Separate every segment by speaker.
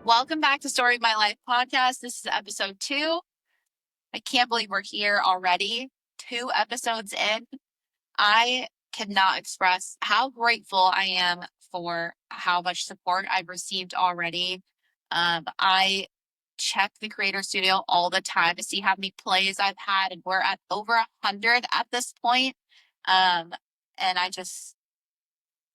Speaker 1: Welcome back to Story of My Life podcast. This is episode 2. I can't believe we're here already. 2 episodes in. I cannot express how grateful I am for how much support I've received already. I check the Creator Studio all the time to see how many plays I've had, and we're at over 100 at this point. And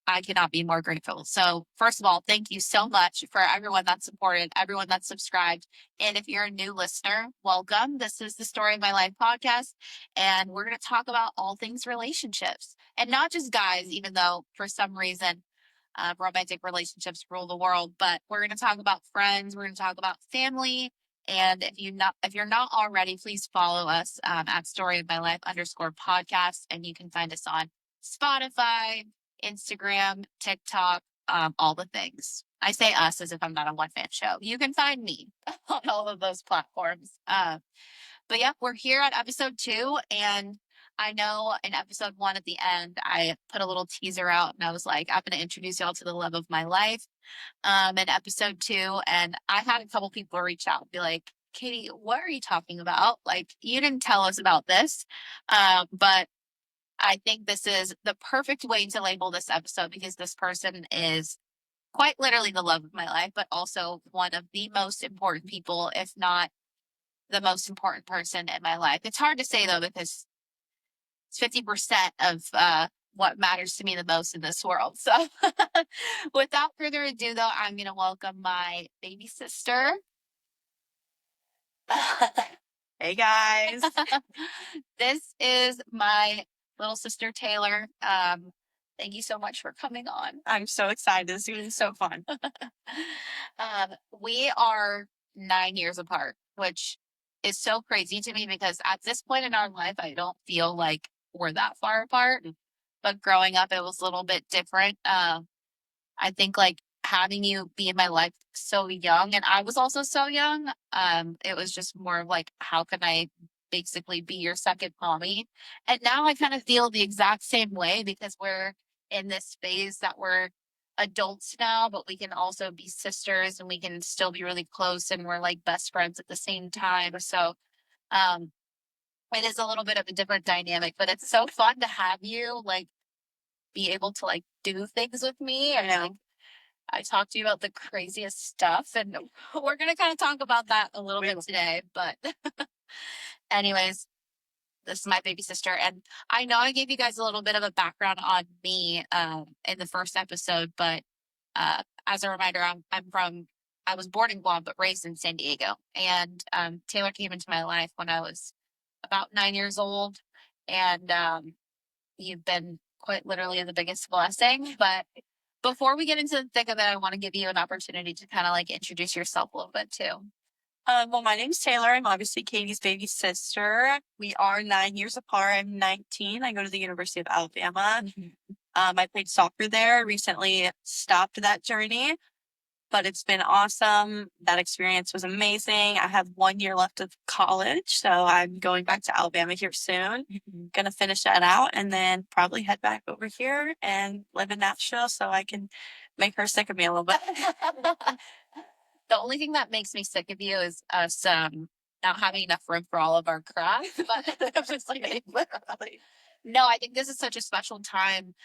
Speaker 1: I cannot be more grateful. So, first of all, thank you so much for everyone that's supported, everyone that's subscribed. And if you're a new listener, welcome. This is the Story of My Life podcast, and we're going to talk about all things relationships, and not just guys, even though for some reason romantic relationships rule the world. But we're going to talk about friends. We're going to talk about family. And if you're not already, please follow us at Story of My Life _podcast, and you can find us on Spotify, Instagram, TikTok, all the things. I say us as if I'm not a one-man show. You can find me on all of those platforms. But yeah, we're here at episode 2, and I know in episode 1 at the end, I put a little teaser out, and I was like, I'm going to introduce y'all to the love of my life in episode 2. And I had a couple people reach out and be like, Katie, what are you talking about? Like, you didn't tell us about this. But I think this is the perfect way to label this episode, because this person is quite literally the love of my life, but also one of the most important people, if not the most important person in my life. It's hard to say though, because it's 50% of what matters to me the most in this world. So without further ado though, I'm going to welcome my baby sister.
Speaker 2: Hey guys.
Speaker 1: This is my little sister, Taylor. Thank you so much for coming on.
Speaker 2: I'm so excited. This is going to be so fun.
Speaker 1: We are 9 years apart, which is so crazy to me, because at this point in our life, I don't feel like we're that far apart. But growing up, it was a little bit different. I think like having you be in my life so young, and I was also so young, it was just more of like, how can I basically be your second mommy? And now I kind of feel the exact same way, because we're in this phase that we're adults now, but we can also be sisters, and we can still be really close, and we're like best friends at the same time. So um it is a little bit of a different dynamic, but it's so fun to have you like be able to like do things with me. And like, I talked to you about the craziest stuff, and we're going to kind of talk about that a little bit today. But anyways, this is my baby sister. And I know I gave you guys a little bit of a background on me in the first episode, but as a reminder, I was born in Guam, but raised in San Diego. And Taylor came into my life when I was about 9 years old. And you've been quite literally the biggest blessing. But before we get into the thick of it, I want to give you an opportunity to kind of like introduce yourself a little bit too.
Speaker 2: Well, my name's Taylor. I'm obviously Katie's baby sister. We are 9 years apart. I'm 19. I go to the University of Alabama. I played soccer there. Recently stopped that journey, but it's been awesome. That experience was amazing. I have 1 year left of college, so I'm going back to Alabama here soon. Gonna finish that out and then probably head back over here and live in Nashville so I can make her sick of me a little bit.
Speaker 1: The only thing that makes me sick of you is us not having enough room for all of our crap. But I'm just like, literally. No, I think this is such a special time.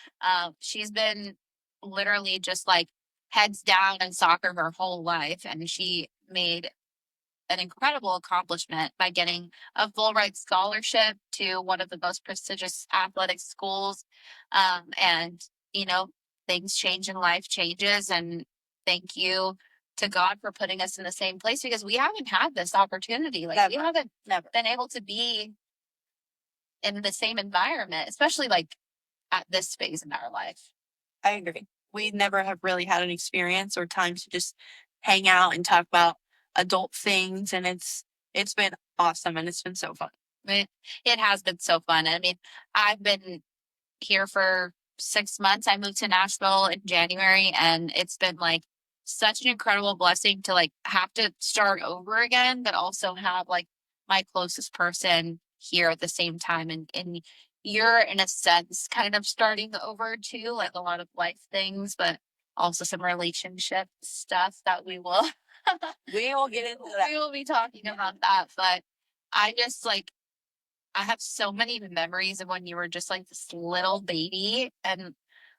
Speaker 1: She's been literally just like heads down in soccer her whole life, and she made an incredible accomplishment by getting a full ride scholarship to one of the most prestigious athletic schools. And you know, things change and life changes, and thank you to God for putting us in the same place, because we haven't had this opportunity. Like we haven't
Speaker 2: Never.
Speaker 1: been able to be in the same environment, especially like at this phase in our life.
Speaker 2: I agree. We never have really had an experience or time to just hang out and talk about adult things, and it's been awesome, and it's been so fun.
Speaker 1: It has been so fun. I mean, I've been here for 6 months. I moved to Nashville in January, and it's been like such an incredible blessing to like have to start over again, but also have like my closest person here at the same time. And you're in a sense kind of starting over too, like a lot of life things, but also some relationship stuff that we will
Speaker 2: get into that.
Speaker 1: we will be talking about that. But I just like I have so many memories of when you were just like this little baby. And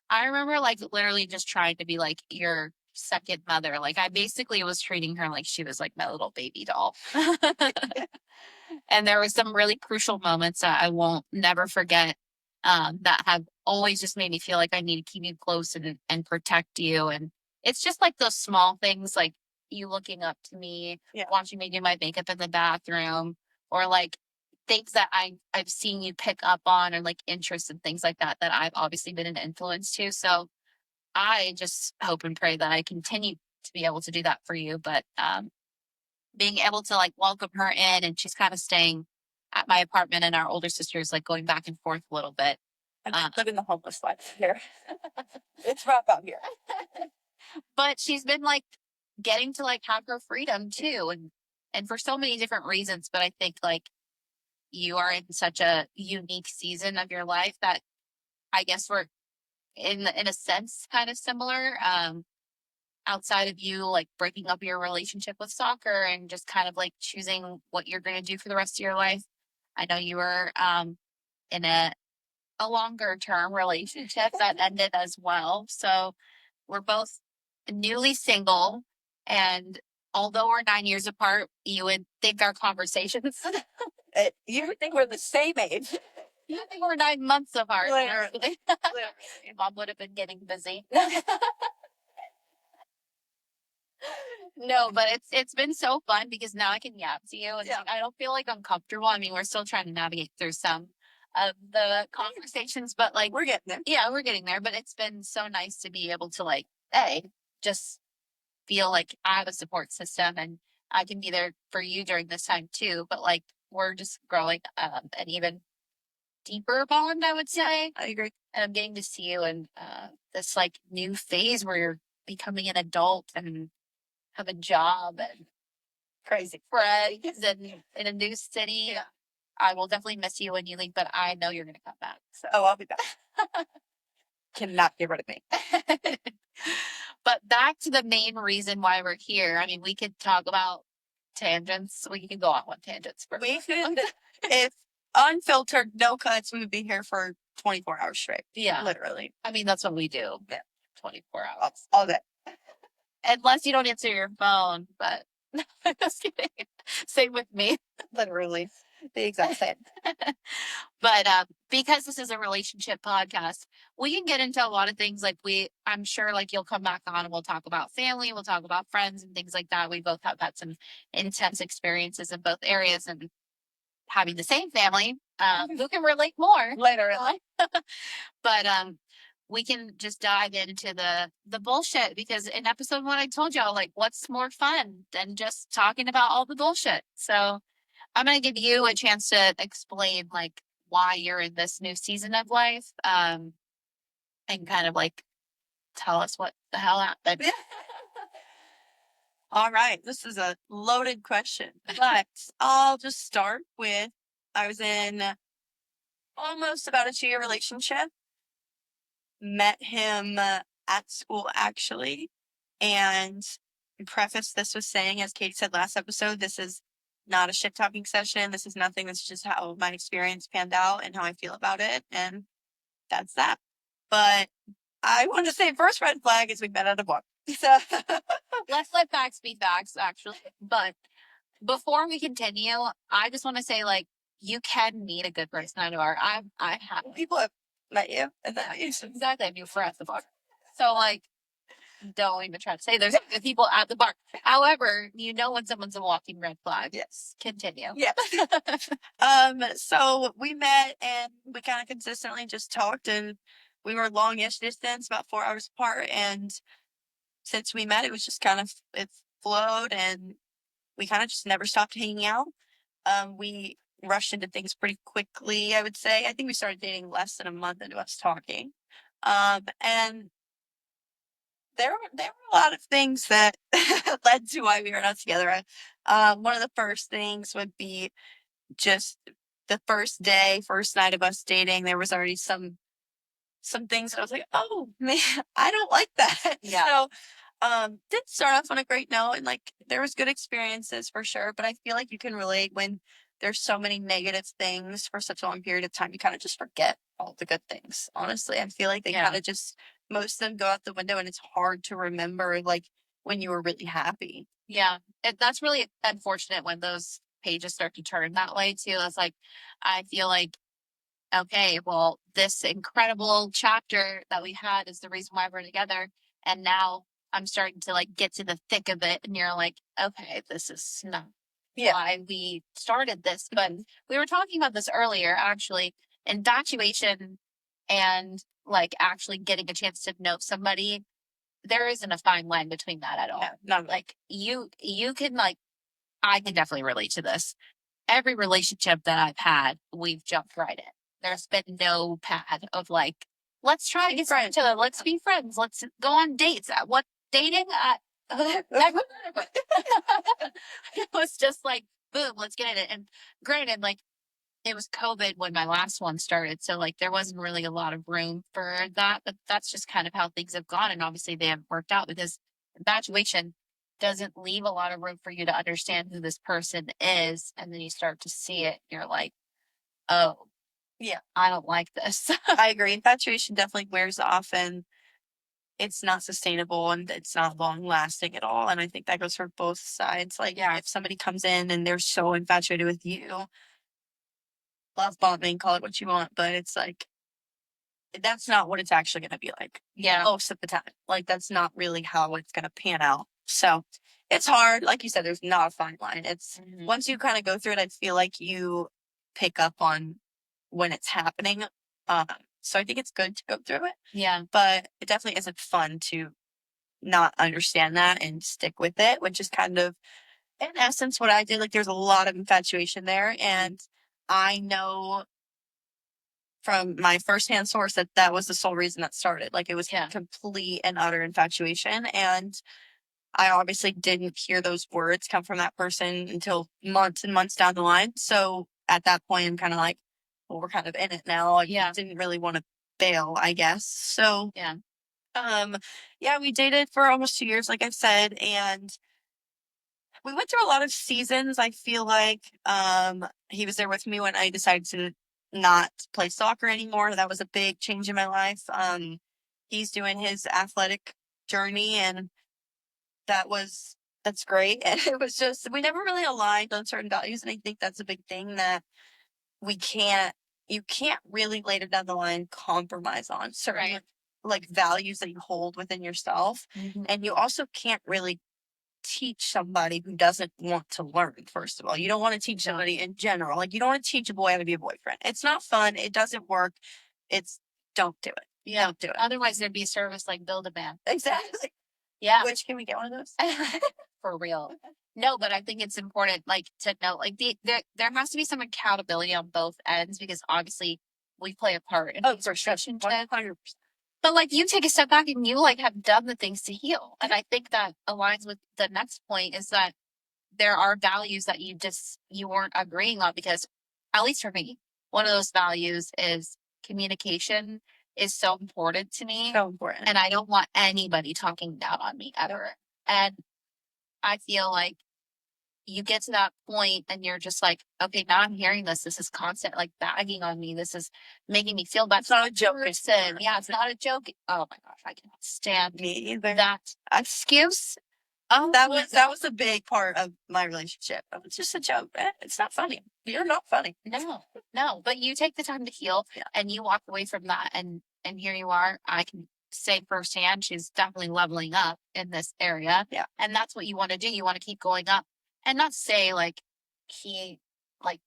Speaker 1: I remember like literally just trying to be like your second mother. Like I basically was treating her like she was like my little baby doll. And there was some really crucial moments that I won't never forget, that have always just made me feel like I need to keep you close and protect you. And it's just like those small things, like you looking up to me, watching me do my makeup in the bathroom, or like things that I've seen you pick up on, or like interests and things like that that I've obviously been an influence to. So I just hope and pray that I continue to be able to do that for you. But being able to like welcome her in, and she's kind of staying at my apartment, and our older sister's like going back and forth a little bit.
Speaker 2: I'm living the homeless life here. It's rough out here.
Speaker 1: But she's been like getting to like have her freedom too, and for so many different reasons. But I think like you are in such a unique season of your life that I guess we're in a sense kind of similar. Outside of you like breaking up your relationship with soccer and just kind of like choosing what you're going to do for the rest of your life. I know you were in a longer term relationship that ended as well. So we're both newly single, and although we're 9 years apart, you would think our conversations
Speaker 2: You would think we're the same age.
Speaker 1: you would think we're 9 months apart.
Speaker 2: Literally.
Speaker 1: Mom would have been getting busy. No, but it's been so fun because now I can yap to you, and like, I don't feel like uncomfortable. I mean, we're still trying to navigate through some of the conversations, but like
Speaker 2: We're getting there.
Speaker 1: yeah, we're getting there. But it's been so nice to be able to like, hey, just feel like I have a support system, and I can be there for you during this time too. But like we're just growing an even deeper bond, I would say.
Speaker 2: I agree.
Speaker 1: And I'm getting to see you in this like new phase where you're becoming an adult and have a job and
Speaker 2: Crazy.
Speaker 1: friends and in a new city.
Speaker 2: Yeah.
Speaker 1: I will definitely miss you when you leave, but I know you're going to come back. So.
Speaker 2: Oh, I'll be back. Cannot get rid of me.
Speaker 1: But back to the main reason why we're here. I mean, we could talk about tangents. We could go on one tangents.
Speaker 2: We could, if unfiltered, no cuts, we would be here for 24 hours straight.
Speaker 1: Yeah.
Speaker 2: Literally.
Speaker 1: I mean, that's what we do.
Speaker 2: Yeah.
Speaker 1: 24 hours.
Speaker 2: All day.
Speaker 1: Unless you don't answer your phone, but just kidding. Same with me.
Speaker 2: Literally. The exact same.
Speaker 1: But because this is a relationship podcast, we can get into a lot of things. Like I'm sure like you'll come back on and we'll talk about family, we'll talk about friends and things like that. We both have had some intense experiences in both areas, and having the same family, who can relate more?
Speaker 2: Literally.
Speaker 1: But we can just dive into the bullshit, because in episode 1 I told y'all like what's more fun than just talking about all the bullshit. So I'm going to give you a chance to explain like why you're in this new season of life, and kind of like tell us what the hell happened.
Speaker 2: All right. This is a loaded question, but I'll just start with I was in almost about a 2-year relationship. Met him at school, actually. And preface this with saying, as Katie said last episode, this is not a shit talking session. This is nothing. This is just how my experience panned out and how I feel about it. And that's that. But I want to say first red flag is we met at a bar. So
Speaker 1: let's let facts be facts, actually. But before we continue, I just want to say like you can meet a good person at a bar. I have
Speaker 2: people have met you, and that
Speaker 1: exactly. I knew for at the bar. So like, don't even try to say there's good people at the bar. However, you know when someone's a walking red flag.
Speaker 2: Yes.
Speaker 1: Continue.
Speaker 2: Yes. So we met and we kind of consistently just talked, and we were longish distance, about 4 hours apart. And since we met, it was just kind of, it flowed, and we kind of just never stopped hanging out. We rushed into things pretty quickly, I would say. I think we started dating less than a month into us talking. And there were a lot of things that led to why we were not together. One of the first things would be just the first night of us dating. There was already some some things that I was like, oh man, I don't like that.
Speaker 1: Yeah.
Speaker 2: So did start off on a great note, and like there was good experiences for sure, but I feel like you can relate when there's so many negative things for such a long period of time, you kind of just forget all the good things. Honestly, I feel like they
Speaker 1: Yeah.
Speaker 2: kind of just, most of them go out the window, and it's hard to remember like when you were really happy.
Speaker 1: Yeah. That's really unfortunate when those pages start to turn that way too. It's like, I feel like, okay, well, this incredible chapter that we had is the reason why we're together. And now I'm starting to like get to the thick of it. And you're like, okay, this is not why we started this. But we were talking about this earlier, actually. Infatuation and like actually getting a chance to know somebody, there isn't a fine line between that at all.
Speaker 2: Yeah, not
Speaker 1: Like you can like, I can definitely relate to this. Every relationship that I've had, we've jumped right in. There's been no path of like, let's try to get to know each other. Let's be friends. Let's go on dates. What dating? Never. It was just like, boom, let's get in it. And granted, like it was COVID when my last one started. So like there wasn't really a lot of room for that. But that's just kind of how things have gone. And obviously they haven't worked out because infatuation doesn't leave a lot of room for you to understand who this person is. And then you start to see it. You're like, oh,
Speaker 2: Yeah,
Speaker 1: I don't like this.
Speaker 2: I agree. Infatuation definitely wears off, and it's not sustainable, and it's not long lasting at all. And I think that goes for both sides. Like,
Speaker 1: Yeah.
Speaker 2: if somebody comes in and they're so infatuated with you, love bombing, call it what you want, but it's like, that's not what it's actually going to be like.
Speaker 1: Yeah.
Speaker 2: Most of the time. Like, that's not really how it's going to pan out. So it's hard. Like you said, there's not a fine line. It's once you kind of go through it, I feel like you pick up on when it's happening. So I think it's good to go through it.
Speaker 1: Yeah.
Speaker 2: But it definitely isn't fun to not understand that and stick with it, which is kind of, in essence, what I did. Like, there's a lot of infatuation there. And I know from my firsthand source that that was the sole reason that started. Like, it was complete and utter infatuation. And I obviously didn't hear those words come from that person until months and months down the line. So at that point, I'm kind of like, well, we're kind of in it now. I didn't really want to bail, I guess. So yeah, we dated for almost 2 years, like I said, and we went through a lot of seasons. I feel like he was there with me when I decided to not play soccer anymore. That was a big change in my life. He's doing his athletic journey, and that's great. And it was just, we never really aligned on certain values, and I think that's a big thing that we can't you can't really later down the line compromise on certain like values that you hold within yourself. And you also can't really teach somebody who doesn't want to learn. First of all, you don't want to teach somebody in general. Like, you don't want to teach a boy how to be a boyfriend. It's not fun. It doesn't work. It's Don't do it.
Speaker 1: Yeah.
Speaker 2: Don't do it.
Speaker 1: Otherwise there'd be a service like Build a Man.
Speaker 2: Exactly.
Speaker 1: Yeah.
Speaker 2: Which, can we get one of those?
Speaker 1: For real. No, but I think it's important, like, to know, like, there has to be some accountability on both ends because obviously we play a part in these relationships.
Speaker 2: 100%.
Speaker 1: But like, you take a step back and you like have done the things to heal, and I think that aligns with the next point is that there are values that you weren't agreeing on because, at least for me, one of those values is communication is so important to me,
Speaker 2: So important.
Speaker 1: and I don't want anybody talking down on me ever. And I feel like you get to that point and you're just like, okay, now I'm hearing this. This is constant, like, bagging on me. This is making me feel bad. It's not a joke. Yeah, it's not a joke. Oh my gosh, I cannot stand
Speaker 2: Me either.
Speaker 1: that excuse.
Speaker 2: That was a big part of my relationship. It's just a joke. It's not funny. You're not funny.
Speaker 1: No. But you take the time to heal and you walk away from that, and here you are. I can say firsthand, she's definitely leveling up in this area.
Speaker 2: Yeah.
Speaker 1: And that's what you want to do. You want to keep going up and not say like he like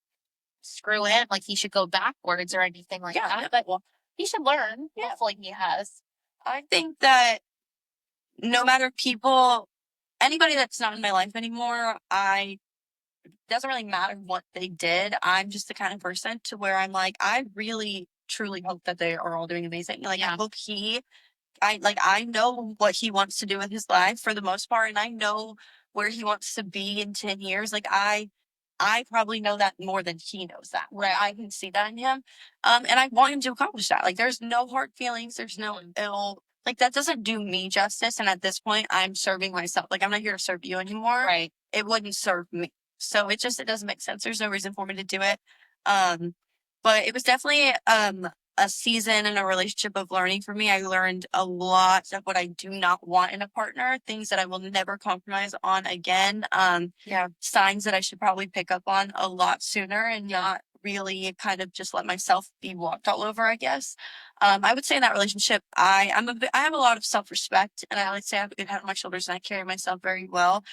Speaker 1: screw him, like he should go backwards or anything like that. But he should learn. Yeah. Hopefully he has.
Speaker 2: I think that no matter anybody that's not in my life anymore, doesn't really matter what they did. I'm just the kind of person to where I'm like, I really truly hope that they are all doing amazing. Like, I hope I know what he wants to do with his life for the most part, and I know where he wants to be in 10 years. Like, I I probably know that more than he knows that. Right. I can see that in him. And I want him to accomplish that. Like, there's no hard feelings. There's no ill. Like, that doesn't do me justice. And at this point, I'm serving myself. Like, I'm not here to serve you anymore. Right. It wouldn't serve me. So it doesn't make sense. There's no reason for me to do it. But it was definitely a season and a relationship of learning for me. I learned a lot of what I do not want in a partner, things that I will never compromise on again. Signs that I should probably pick up on a lot sooner and not really kind of just let myself be walked all over, I guess. I would say in that relationship, I have a lot of self-respect, and I would say I have a good head on my shoulders, and I carry myself very well.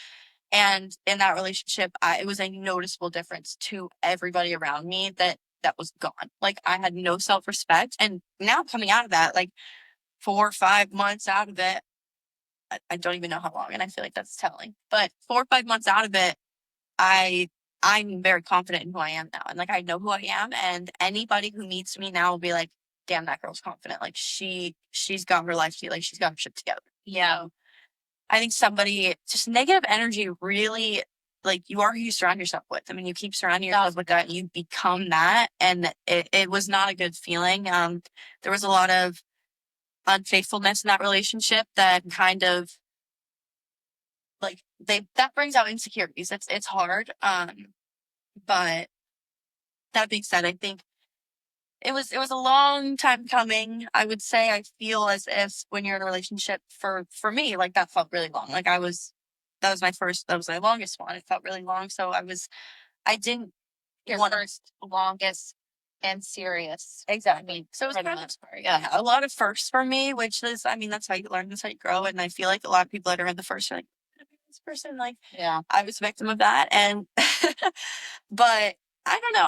Speaker 2: And in that relationship, it was a noticeable difference to everybody around me that was gone. Like, I had no self-respect. And now coming out of that, like 4 or 5 months out of it, I don't even know how long, and I feel like that's telling. But 4 or 5 months out of it, I'm very confident in who I am now. And like, I know who I am, and anybody who meets me now will be like, damn, that girl's confident. Like, she's got her life, like she's got her shit together. Yeah. I think just negative energy really, like, you are who you surround yourself with. I mean, you keep surrounding yourself with that, you become that. And it was not a good feeling. There was a lot of unfaithfulness in that relationship that kind of, like, that brings out insecurities. It's hard. But that being said, I think it was a long time coming. I would say I feel as if when you're in a relationship, for me, like, that felt really long. Like, that was my longest one. It felt really long. So I didn't
Speaker 1: Your
Speaker 2: want
Speaker 1: first, longest, and serious.
Speaker 2: exactly. So it was kind of, yeah, a lot of firsts for me, which is, I mean, that's how you learn, that's how you grow. And I feel like a lot of people that are in the first are like, this person, like,
Speaker 1: Yeah.
Speaker 2: I was a victim of that. And but I don't know.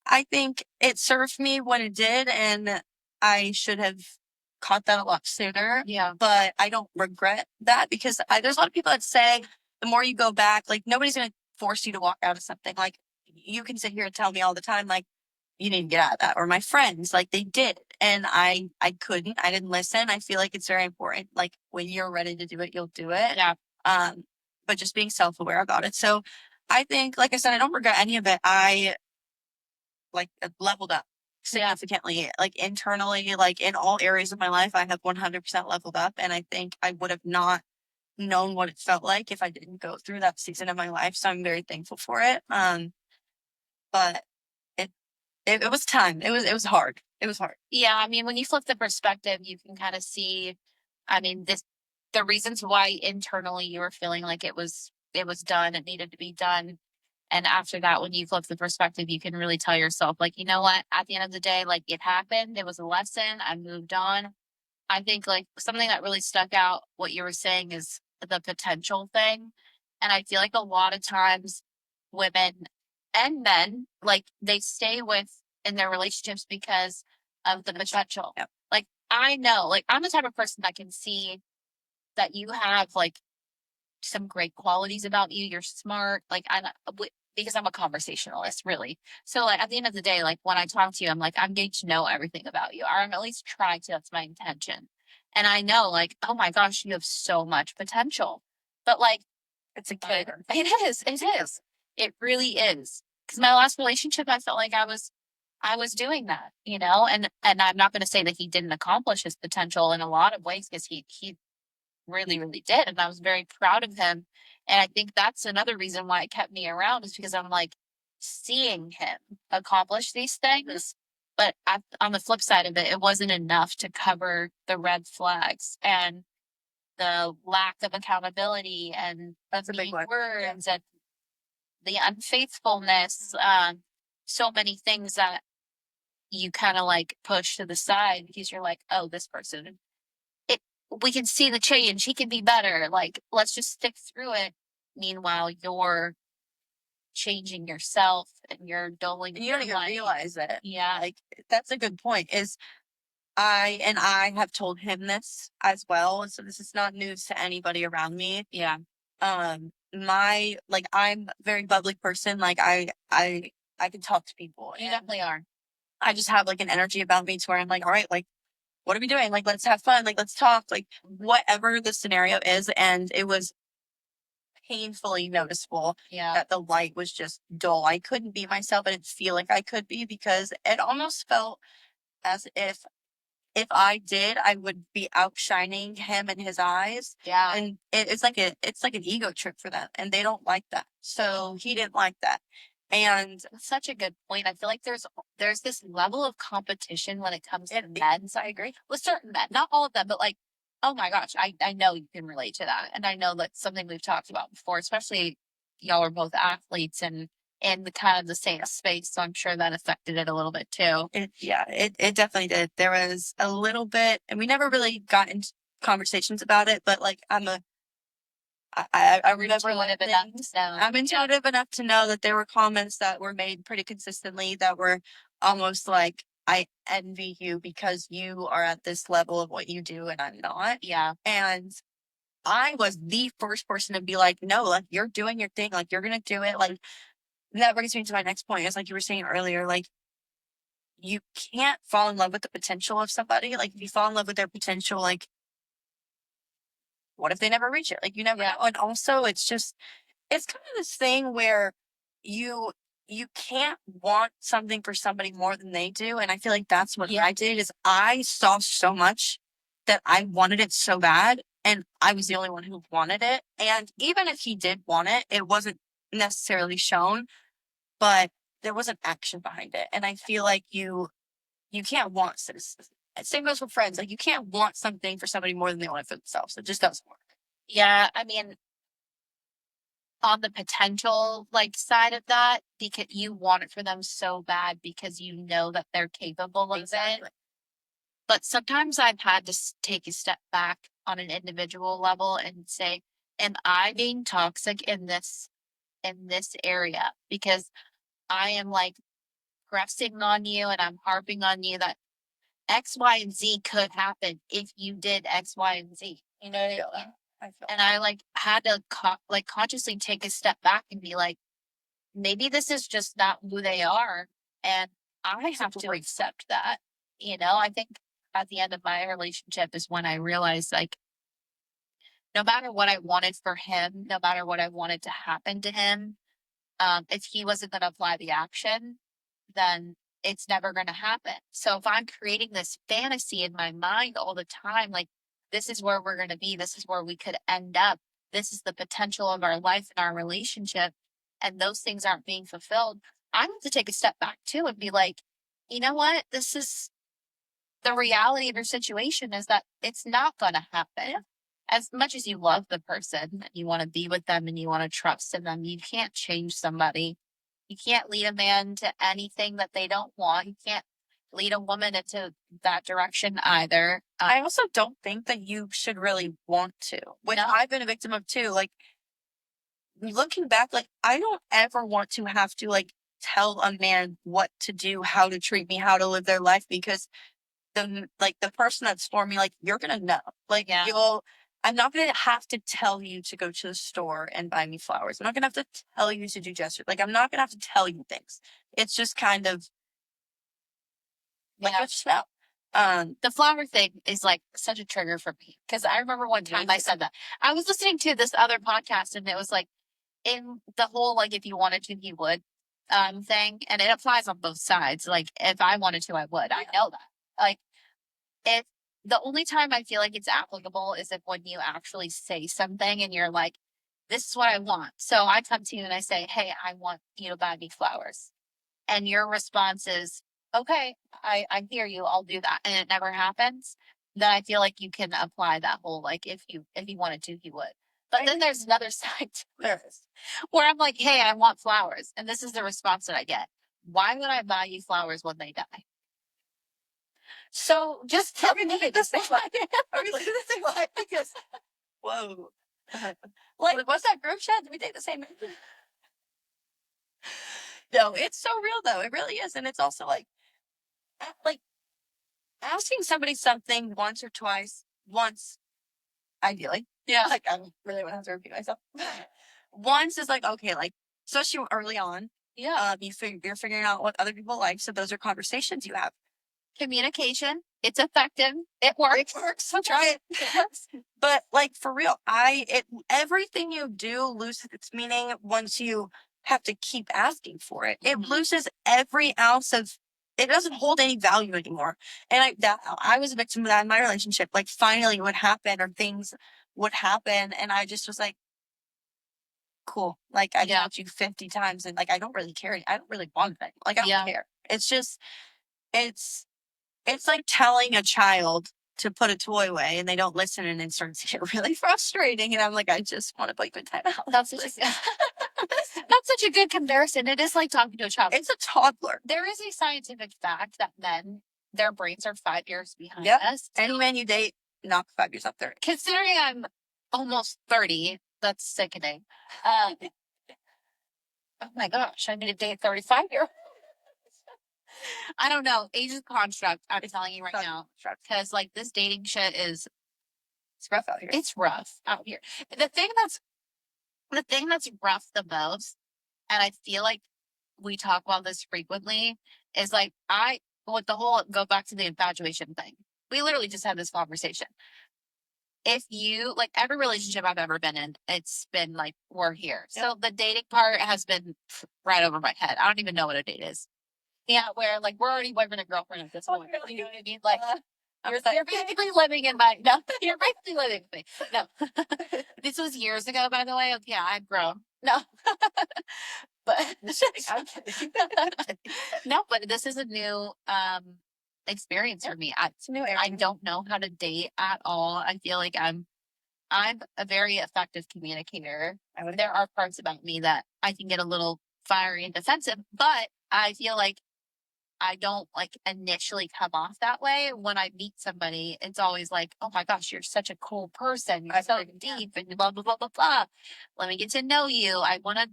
Speaker 2: I think it served me when it did, and I should have caught that a lot sooner.
Speaker 1: Yeah.
Speaker 2: But I don't regret that, because there's a lot of people that say the more you go back, like, nobody's going to force you to walk out of something. Like, you can sit here and tell me all the time, like, you need to get out of that. Or my friends, like, they did. And I couldn't. I didn't listen. I feel like it's very important. Like, when you're ready to do it, you'll do it.
Speaker 1: Yeah.
Speaker 2: But just being self-aware about it. So I think, like I said, I don't regret any of it. I, like, leveled up significantly, like, internally, like, in all areas of my life, I have 100% leveled up. And I think I would have not known what it felt like if I didn't go through that season of my life. So I'm very thankful for it. But it was time. It was hard. It was hard.
Speaker 1: Yeah, I mean, when you flip the perspective, you can kind of see, I mean, the reasons why internally you were feeling like it was done, it needed to be done. And after that, when you flip the perspective, you can really tell yourself, like, you know what, at the end of the day, like, it happened, it was a lesson, I moved on. I think, like, something that really stuck out, what you were saying, is the potential thing. And I feel like a lot of times women and men, like, they stay with in their relationships because of the potential.
Speaker 2: Yep.
Speaker 1: Like, I know, like, I'm the type of person that can see that you have, like, some great qualities about you. You're smart. Like, because I'm a conversationalist, really. So, like, at the end of the day, like, when I talk to you, I'm like, I'm getting to know everything about you, or I'm at least trying to. That's my intention. And I know, like, oh my gosh, you have so much potential. But, like,
Speaker 2: It's a kid.
Speaker 1: it is. It is. It really is. Because my last relationship, I felt like I was doing that, and I'm not going to say that he didn't accomplish his potential in a lot of ways, because he really, really did. And I was very proud of him. And I think that's another reason why it kept me around, is because I'm, like, seeing him accomplish these things. But on the flip side of it, it wasn't enough to cover the red flags and the lack of accountability and
Speaker 2: That's a big one.
Speaker 1: words and the unfaithfulness. So many things that you kind of, like, push to the side because you're like, oh, this person, we can see the change. He can be better. Like, let's just stick through it. Meanwhile, you're changing yourself and you're doling.
Speaker 2: And you don't even realize it.
Speaker 1: Yeah.
Speaker 2: Like, that's a good point. I have told him this as well. So this is not news to anybody around me.
Speaker 1: Yeah.
Speaker 2: I'm a very bubbly person. Like, I can talk to people.
Speaker 1: You definitely are.
Speaker 2: I just have, like, an energy about me to where I'm like, all right, like, what are we doing? Like, let's have fun. Like, let's talk, like, whatever the scenario is. And painfully noticeable
Speaker 1: Yeah.
Speaker 2: that the light was just dull. I couldn't be myself. I didn't feel like I could be, because it almost felt as if I did, I would be outshining him in his eyes.
Speaker 1: Yeah.
Speaker 2: And it's like an ego trip for them, and they don't like that. So he didn't like that. And
Speaker 1: That's such a good point. I feel like there's this level of competition when it comes to men.
Speaker 2: I agree.
Speaker 1: With certain men, not all of them, but like, oh my gosh, I know you can relate to that. And I know that's something we've talked about before, especially y'all are both athletes and in the kind of the same space. So I'm sure that affected it a little bit too.
Speaker 2: It definitely did. There was a little bit, and we never really got into conversations about it, but like I remember
Speaker 1: Intuitive enough to know.
Speaker 2: I'm intuitive enough to know that there were comments that were made pretty consistently that were almost like, I envy you because you are at this level of what you do and I'm not.
Speaker 1: Yeah.
Speaker 2: And I was the first person to be like, no, like, you're doing your thing, like, you're gonna do it. Like, that brings me to my next point. Is like you were saying earlier, like, you can't fall in love with the potential of somebody. Like, if you fall in love with their potential, like, what if they never reach it? Like, you never know. And also, it's kind of this thing where you can't want something for somebody more than they do. And I feel like that's what I did. Is I saw so much that I wanted it so bad, and I was the only one who wanted it. And even if he did want it, it wasn't necessarily shown, but there was an action behind it. And I feel like you can't want this. Same goes for friends. Like, you can't want something for somebody more than they want it for themselves. It just doesn't work.
Speaker 1: Yeah. I mean, on the potential like side of that, because you want it for them so bad because you know that they're capable of it. But sometimes I've had to take a step back on an individual level and say, am I being toxic in this area? Because I am like pressing on you and I'm harping on you that X, Y, and Z could happen if you did X, Y, and Z. You know what I mean? And I like had to consciously take a step back and be like, maybe this is just not who they are, and I have to accept that. You know, I think at the end of my relationship is when I realized, like, no matter what I wanted for him, no matter what I wanted to happen to him, if he wasn't going to apply the action, then it's never going to happen. So if I'm creating this fantasy in my mind all the time, like, this is where we're going to be, this is where we could end up, this is the potential of our life and our relationship, and those things aren't being fulfilled, I have to take a step back too and be like, you know what? This is the reality of your situation, is that it's not going to happen. As much as you love the person and you want to be with them and you want to trust in them, you can't change somebody. You can't lead a man to anything that they don't want. You can't lead a woman into that direction either.
Speaker 2: I also don't think that you should really want to, which I've been a victim of too. Like, looking back, like, I don't ever want to have to, like, tell a man what to do, how to treat me, how to live their life, because the person that's for me, like, you're gonna know. Like, I'm not gonna have to tell you to go to the store and buy me flowers. I'm not gonna have to tell you to do gestures. Like, I'm not gonna have to tell you things. It's just kind of like, just know.
Speaker 1: The flower thing is like such a trigger for me, because I remember one time I said that. I was listening to this other podcast and it was like, in the whole, like, if you wanted to, you would thing. And it applies on both sides. Like, if I wanted to, I would. I know that. Like, if the only time I feel like it's applicable is if when you actually say something and you're like, this is what I want. So I come to you and I say, hey, I want you to buy me flowers. And your response is, okay, I hear you, I'll do that. And it never happens. Then I feel like you can apply that whole, like, if you wanted to, you would. But then there's another side to this where I'm like, hey, I want flowers. And this is the response that I get. Why would I buy you flowers when they die? So just tell me the same way.
Speaker 2: Are we looking the same way? Because, whoa. Like, what's that group chat? Did we take the same? No, it's so real though. It really is. And it's also like asking somebody something once or twice, once, ideally.
Speaker 1: Yeah.
Speaker 2: Like, I really want to have to repeat myself. Once is like, okay, like, especially early on.
Speaker 1: Yeah.
Speaker 2: You're figuring out what other people like. So those are conversations you have.
Speaker 1: Communication. It's effective. It works.
Speaker 2: It works. Try it. But like for real, everything you do loses its meaning once you have to keep asking for it. It loses every ounce of it doesn't hold any value anymore. And I was a victim of that in my relationship. Like finally would happen or things would happen and I just was like, cool. Like I got you 50 times and like I don't really care. I don't really want it. Like I don't care. It's just it's it's like telling a child to put a toy away and they don't listen and it starts to get really frustrating. And I'm like, I just want to play good time out.
Speaker 1: That's such a good comparison. It is like talking to a child.
Speaker 2: It's a toddler.
Speaker 1: There is a scientific fact that men, their brains are 5 years behind us.
Speaker 2: Any man you date, knock 5 years up there.
Speaker 1: Considering I'm almost 30, that's sickening. Oh my gosh, I'm going to date 35-year-old. I don't know. Age is a construct. I'm telling you right now. Because like this dating shit it's rough out here. It's rough out here. The thing that's rough the most, and I feel like we talk about this frequently, is like with the whole go back to the infatuation thing. We literally just had this conversation. If you like every relationship I've ever been in, it's been like we're here. Yep. So the dating part has been right over my head. I don't even know what a date is. Yeah, where like we're already boyfriend and girlfriend at this point. You know what I mean? Like you're basically living in my you're basically living with me. No. This was years ago, by the way. Yeah, I've grown. No. But I'm kidding. No, but this is a new experience for me. It's new. I don't know how to date at all. I feel like I'm a very effective communicator. There are parts about me that I can get a little fiery and defensive, but I feel like I don't like initially come off that way. When I meet somebody, it's always like, oh my gosh, you're such a cool person. You're so deep and blah, blah, blah, blah, blah. Let me get to know you. I want to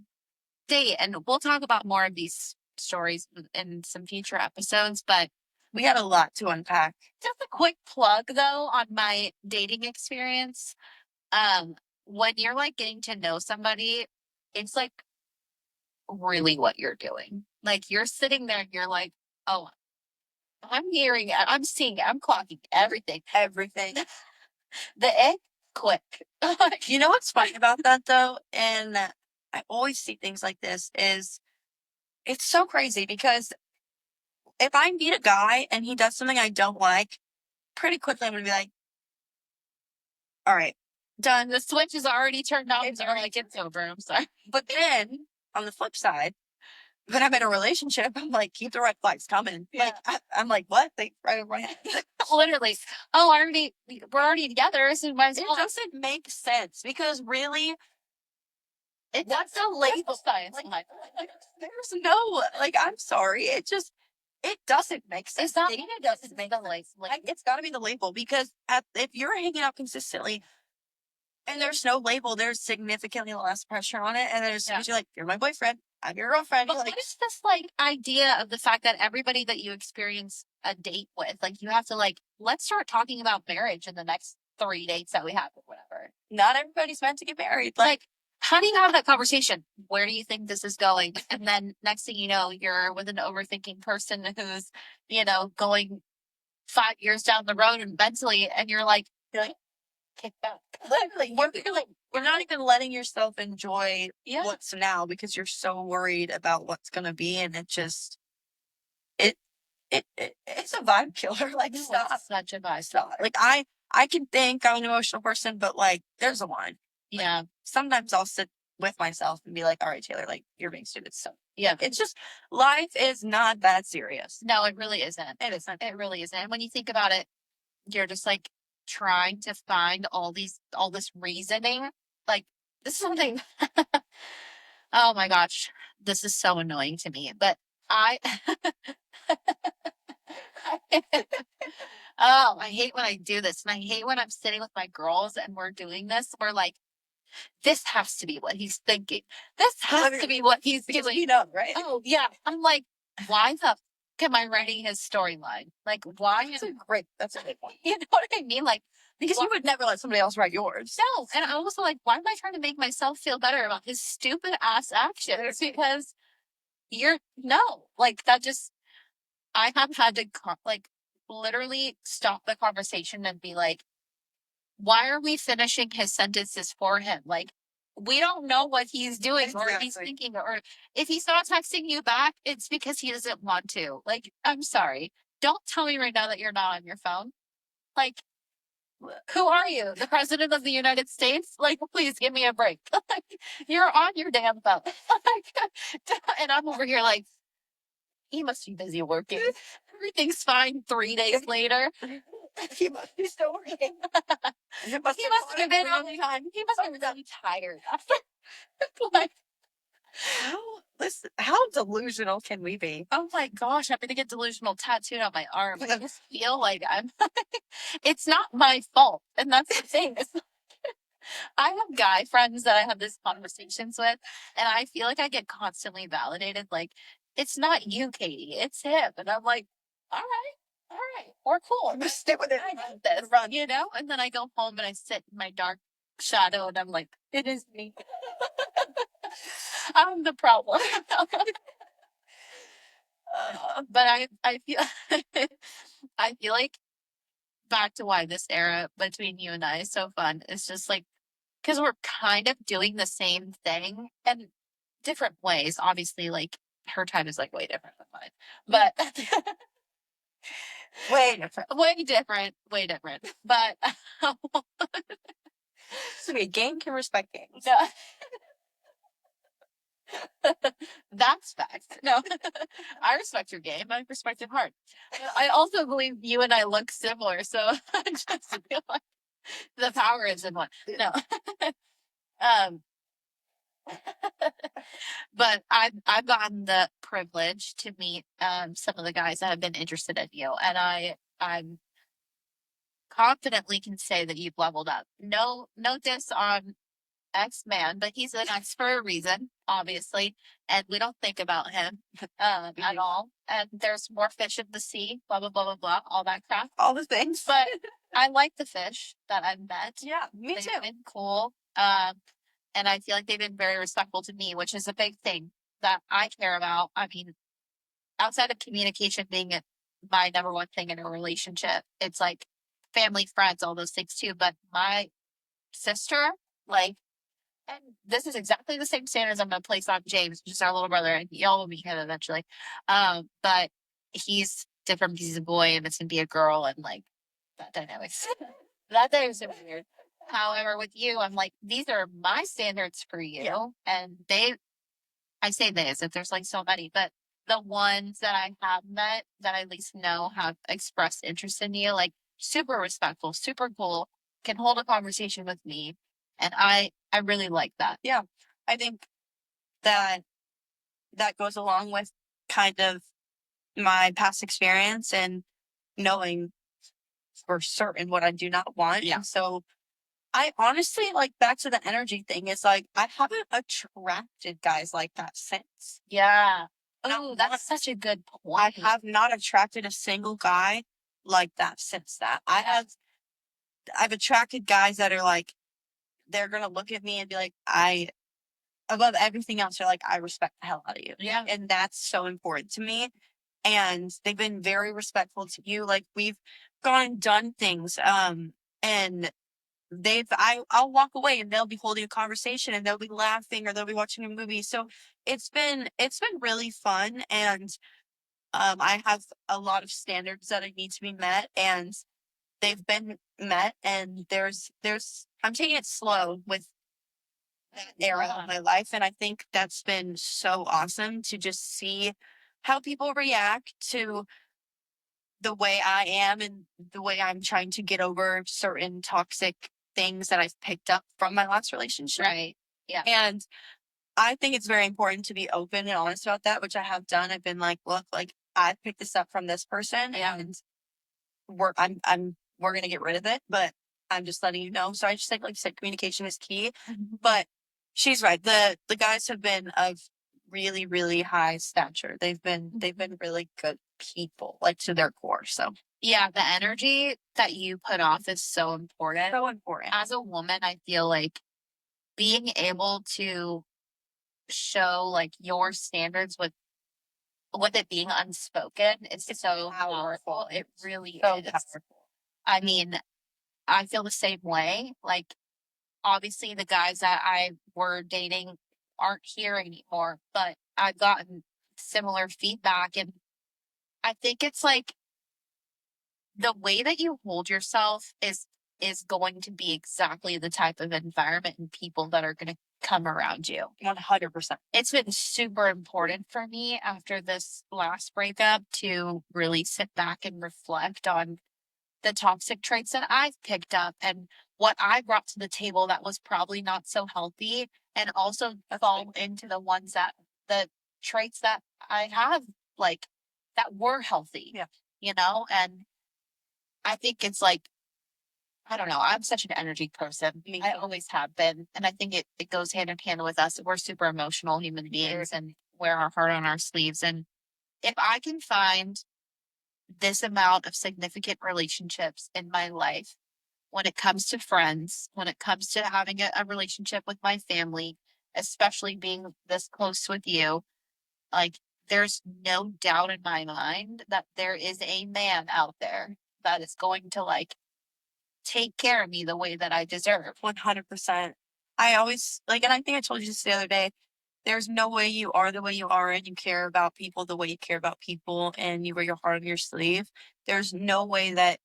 Speaker 1: date. And we'll talk about more of these stories in some future episodes, but
Speaker 2: we had a lot to unpack.
Speaker 1: Just a quick plug though on my dating experience. When you're like getting to know somebody, it's like really what you're doing. Like you're sitting there and you're like, oh, I'm hearing it. I'm seeing it. I'm clocking everything.
Speaker 2: Everything.
Speaker 1: The egg, quick.
Speaker 2: You know what's funny about that though? And I always see things like this is it's so crazy because if I meet a guy and he does something I don't like, pretty quickly I'm gonna be like, all right,
Speaker 1: done. The switch is already turned on. It's over. I'm sorry.
Speaker 2: But then on the flip side, when I'm in a relationship, I'm like, keep the red flags coming. Yeah. Like, I'm like, what? They right.
Speaker 1: Literally. Oh, we're already together. So it
Speaker 2: doesn't make sense because really, what's the label science? Like, there's no, like, I'm sorry. It doesn't make sense.
Speaker 1: It's not, it doesn't make the label.
Speaker 2: It's got to be the label because if you're hanging out consistently and there's no label, there's significantly less pressure on it. And there's you're like, you're my boyfriend. I'm your girlfriend.
Speaker 1: But what is this like idea of the fact that everybody that you experience a date with, like you have to like, let's start talking about marriage in the next 3 dates that we have or whatever.
Speaker 2: Not everybody's meant to get married.
Speaker 1: Like, how do you have that conversation? Where do you think this is going? And then next thing you know, you're with an overthinking person who's, going 5 years down the road and mentally, and you're like, kick back.
Speaker 2: Literally, you're not even letting yourself enjoy what's now because you're so worried about what's gonna be, and it just it's a vibe killer. Like, stop.
Speaker 1: It's such a vibe.
Speaker 2: Stop. Like I can think I'm an emotional person, but like there's a line.
Speaker 1: Yeah.
Speaker 2: Like, sometimes I'll sit with myself and be like, all right, Taylor, like you're being stupid. So yeah, it's just life is not that serious.
Speaker 1: No, it really isn't.
Speaker 2: It isn't.
Speaker 1: It really isn't. And when you think about it, you're just like trying to find all this reasoning. Like this is something oh my gosh, this is so annoying to me. But I oh, I hate when I do this. And I hate when I'm sitting with my girls and we're doing this. We're like, this has to be what he's thinking. This has to be what he's doing.
Speaker 2: You know, right?
Speaker 1: Oh yeah. I'm like, why the fuck am I writing his storyline? Like, why?
Speaker 2: That's a good point.
Speaker 1: You know what I mean? Like,
Speaker 2: because you would never let somebody else write yours.
Speaker 1: No. And I'm also like, why am I trying to make myself feel better about his stupid ass actions? Because like that just, I have had to like literally stop the conversation and be like, why are we finishing his sentences for him? Like, we don't know what he's doing or what he's thinking, or if he's not texting you back, it's because he doesn't want to. Like, I'm sorry. Don't tell me right now that you're not on your phone. Like, who are you? The president of the United States? Like, please give me a break. Like, you're on your damn phone. And I'm over here like, he must be busy working. Everything's fine 3 days later.
Speaker 2: He must be still working.
Speaker 1: He must have been on time. He must have been tired after. Like,
Speaker 2: how delusional can we be?
Speaker 1: oh my gosh, I'm gonna get delusional tattooed on my arm. I just feel like I'm it's not my fault. And that's the thing. I have guy friends that I have these conversations with, and I feel like I get constantly validated. Like, it's not you, Katie, it's him. And I'm like, all right, we're cool.
Speaker 2: I'm just stick with it.
Speaker 1: I got this, run, you know? And then I go home and I sit in my dark shadow and I'm like, it is me. I'm the problem. But I feel I feel like back to why this era between you and I is so fun. It's just like because we're kind of doing the same thing in different ways. Obviously, like her time is like way different than mine, but
Speaker 2: Way different.
Speaker 1: way different. But
Speaker 2: So a game can respect games.
Speaker 1: no. That's fact. No, I respect your game. I respect your heart. I also believe you and I look similar, so I just feel like the power is in one. No, um, but I've gotten the privilege to meet some of the guys that have been interested in you, and I'm confidently can say that you've leveled up. No diss on X man, but he's an X for a reason, obviously, and we don't think about him at all. And there's more fish in the sea, blah blah blah blah blah, all that crap,
Speaker 2: all the things.
Speaker 1: But I like the fish that I've met.
Speaker 2: Yeah, me
Speaker 1: They've
Speaker 2: too.
Speaker 1: been cool, and I feel like they've been very respectful to me, which is a big thing that I care about. I mean, outside of communication being my number one thing in a relationship, it's like family, friends, all those things too. But my sister, like, and this is exactly the same standards I'm going to place on James, which is our little brother, and y'all will meet him eventually. But he's different because he's a boy and it's going to be a girl, and like that dynamics. That dynamic's so weird. However, with you, I'm like, these are my standards for you. Yeah. And I say they as if there's like so many, but the ones that I have met that I at least know have expressed interest in you, like super respectful, super cool, can hold a conversation with me. And I really like that.
Speaker 2: Yeah. I think that goes along with kind of my past experience and knowing for certain what I do not want.
Speaker 1: Yeah.
Speaker 2: So I honestly, like, back to the energy thing, is like I haven't attracted guys like that since.
Speaker 1: Yeah. Oh, that's such a good point.
Speaker 2: I have not attracted a single guy like that since that. I've attracted guys that are like, they're gonna look at me and be like, above everything else, they're like, I respect the hell out of you.
Speaker 1: Yeah.
Speaker 2: And that's so important to me. And they've been very respectful to you. Like, we've gone and done things. And I'll walk away and they'll be holding a conversation and they'll be laughing or they'll be watching a movie. So it's been really fun. And I have a lot of standards that I need to be met, and they've been met. And I'm taking it slow with that era of my life, and I think that's been so awesome to just see how people react to the way I am and the way I'm trying to get over certain toxic things that I've picked up from my last relationship.
Speaker 1: Right. Yeah.
Speaker 2: And I think it's very important to be open and honest about that, which I have done. I've been like, look, like, I picked this up from this person,
Speaker 1: Yeah.
Speaker 2: and we're gonna get rid of it, but I'm just letting you know. So I just think, like you said, communication is key.
Speaker 1: Mhm.
Speaker 2: But she's right. The guys have been of really, really high stature. They've been really good people, like, to their core. So
Speaker 1: yeah, the energy that you put off is so important.
Speaker 2: so important.
Speaker 1: As a woman, I feel like being able to show like your standards with it being unspoken is so powerful. It really
Speaker 2: So
Speaker 1: is.
Speaker 2: powerful.
Speaker 1: I mean, I feel the same way. Like, obviously, the guys that I were dating aren't here anymore, but I've gotten similar feedback. And I think it's like the way that you hold yourself is going to be exactly the type of environment and people that are going to come around you.
Speaker 2: 100%.
Speaker 1: It's been super important for me after this last breakup to really sit back and reflect on the toxic traits that I've picked up and what I brought to the table that was probably not so healthy, and also fall into the ones that the traits that I have, like, that were healthy.
Speaker 2: Yeah.
Speaker 1: And I think it's like, I don't know, I'm such an energy person. I always have been. And I think it goes hand in hand with us. We're super emotional human beings and wear our heart on our sleeves. And if I can find this amount of significant relationships in my life, when it comes to friends, when it comes to having a relationship with my family, especially being this close with you, like, there's no doubt in my mind that there is a man out there that is going to, like, take care of me the way that I deserve.
Speaker 2: 100%. I always like, and I think I told you this the other day. There's no way you are the way you are and you care about people the way you care about people and you wear your heart on your sleeve. There's no way that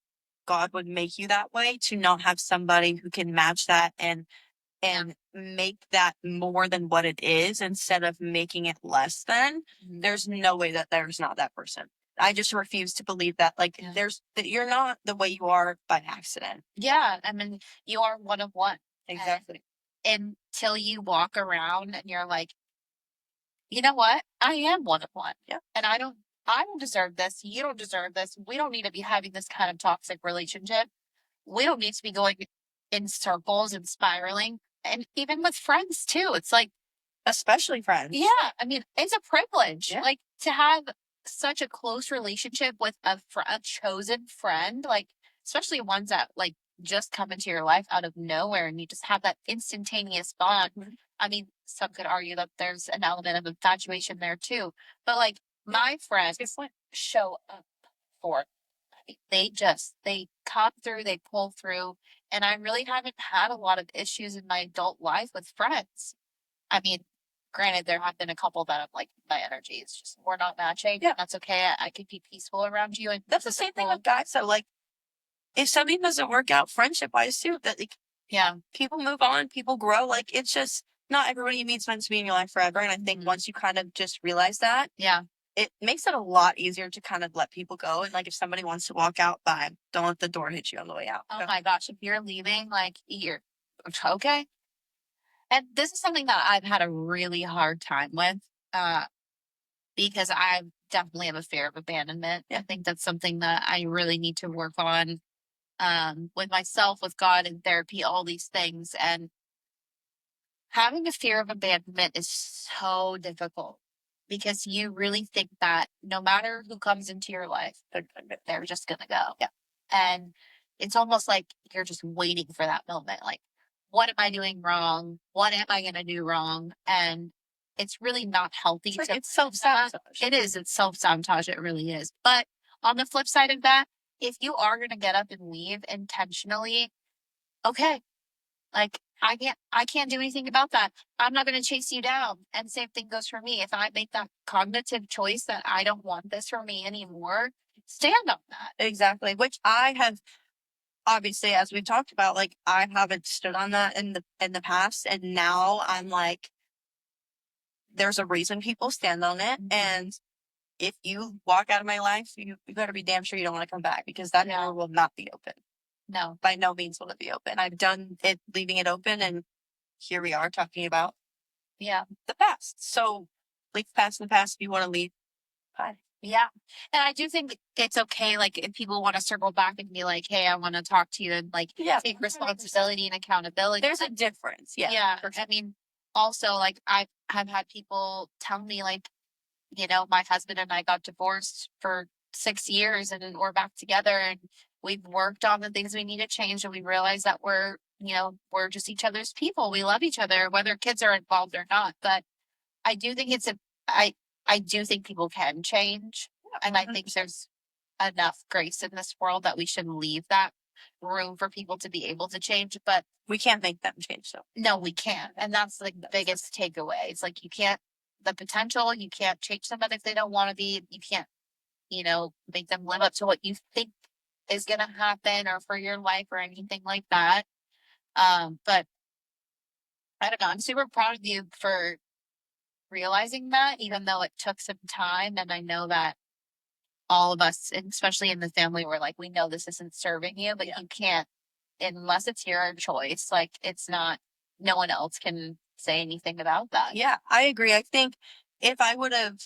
Speaker 2: God would make you that way to not have somebody who can match that and make that more than what it is instead of making it less than. There's no way that there's not that person. I just refuse to believe that, like, there's that you're not the way you are by accident.
Speaker 1: Yeah, I mean, you are one of one.
Speaker 2: Exactly.
Speaker 1: Until you walk around and you're like, you know what? I am one of one.
Speaker 2: Yeah.
Speaker 1: And I don't deserve this. You don't deserve this. We don't need to be having this kind of toxic relationship. We don't need to be going in circles and spiraling. And even with friends too. It's like,
Speaker 2: Especially friends.
Speaker 1: yeah, I mean, it's a privilege.
Speaker 2: Yeah.
Speaker 1: Like, to have such a close relationship with a chosen friend, like, especially ones that, like, just come into your life out of nowhere and you just have that instantaneous bond. I mean, some could argue that there's an element of infatuation there too. But, like, my friends show up for me. They come through, they pull through, and I really haven't had a lot of issues in my adult life with friends. I mean, granted, there have been a couple that I'm like, my energy is just, we're not matching.
Speaker 2: Yeah.
Speaker 1: That's okay. I can be peaceful around you. And
Speaker 2: That's the same thing with guys. So, like, if something doesn't work out friendship wise too, that, like,
Speaker 1: yeah,
Speaker 2: people move on, people grow. Like, it's just not everybody you meet's meant to be in your life forever. And I think once you kind of just realize that,
Speaker 1: yeah,
Speaker 2: it makes it a lot easier to kind of let people go. And, like, if somebody wants to walk out, bye. Don't let the door hit you on the way out.
Speaker 1: oh my gosh, if you're leaving, like, you're okay. And this is something that I've had a really hard time with, uh, because I definitely have a fear of abandonment. I think that's something that I really need to work on, with myself, with God, and therapy, all these things. And having a fear of abandonment is so difficult because you really think that no matter who comes into your life, they're just going to go.
Speaker 2: Yeah.
Speaker 1: And it's almost like you're just waiting for that moment. Like, what am I doing wrong? What am I going to do wrong? And it's really not healthy.
Speaker 2: It's self-sabotage.
Speaker 1: It is. It's self sabotage. It really is. But on the flip side of that, if you are going to get up and leave intentionally, okay, like, I can't do anything about that. I'm not going to chase you down. And same thing goes for me. If I make that cognitive choice that I don't want this for me anymore, stand on that.
Speaker 2: Exactly. Which I have, obviously, as we've talked about, like, I haven't stood on that in the past, and now I'm like, there's a reason people stand on it, and if you walk out of my life, you better be damn sure you don't want to come back, because that door will not be open.
Speaker 1: No.
Speaker 2: By no means will it be open. I've done it, leaving it open, and here we are talking about the past. So leave the past in the past. If you want to leave, fine.
Speaker 1: Yeah. And I do think it's okay, like, if people want to circle back and be like, hey, I want to talk to you, and, like, take responsibility and accountability.
Speaker 2: There's a difference. Yeah.
Speaker 1: Yeah. I mean, also, like, I've had people tell me, like, my husband and I got divorced for 6 years and then we're back together and we've worked on the things we need to change, and we realize that we're just each other's people. We love each other, whether kids are involved or not. But I do think I do think people can change. And I think there's enough grace in this world that we should leave that room for people to be able to change, but
Speaker 2: we can't make them change though.
Speaker 1: no, we can't. And that's like the biggest takeaway. It's like you can't the potential, you can't change somebody if they don't want to be, you can't, make them live up to what you think is gonna happen or for your life or anything like that. But I don't know, I'm super proud of you for realizing that, even though it took some time. And I know that all of us, and especially in the family, were like, we know this isn't serving you, but you can't, unless it's your choice. Like, it's not, no one else can say anything about that.
Speaker 2: Yeah, I agree. I think if I would have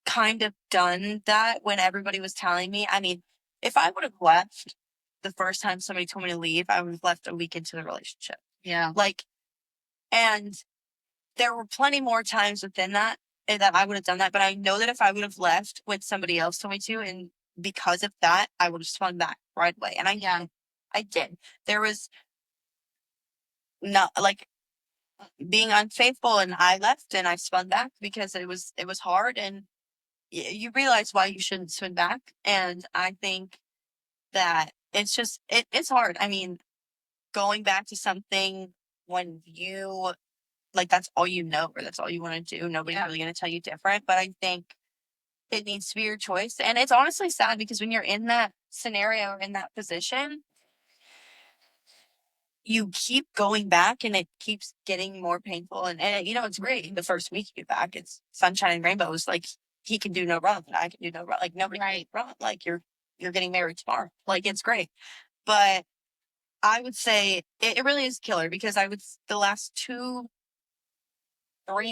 Speaker 2: kind of done that when everybody was telling me, I mean, if I would have left the first time somebody told me to leave, I would have left a week into the relationship.
Speaker 1: Yeah.
Speaker 2: Like, and there were plenty more times within that that I would have done that. But I know that if I would have left when somebody else told me to, and because of that, I would have spun back right away. And I did. There was not like being unfaithful, and I left and I spun back because it was hard, and you realize why you shouldn't spin back. And I think that it's just it's hard. I mean, going back to something when you like that's all you know or that's all you want to do, nobody's really going to tell you different. But I think it needs to be your choice. And it's honestly sad because when you're in that scenario or in that position, you keep going back and it keeps getting more painful. And it's great. The first week you get back, it's sunshine and rainbows. Like, he can do no wrong and I can do no wrong. Like, nobody can do wrong. Like, you're getting married tomorrow. Like, it's great. But I would say it really is killer because the last 2-3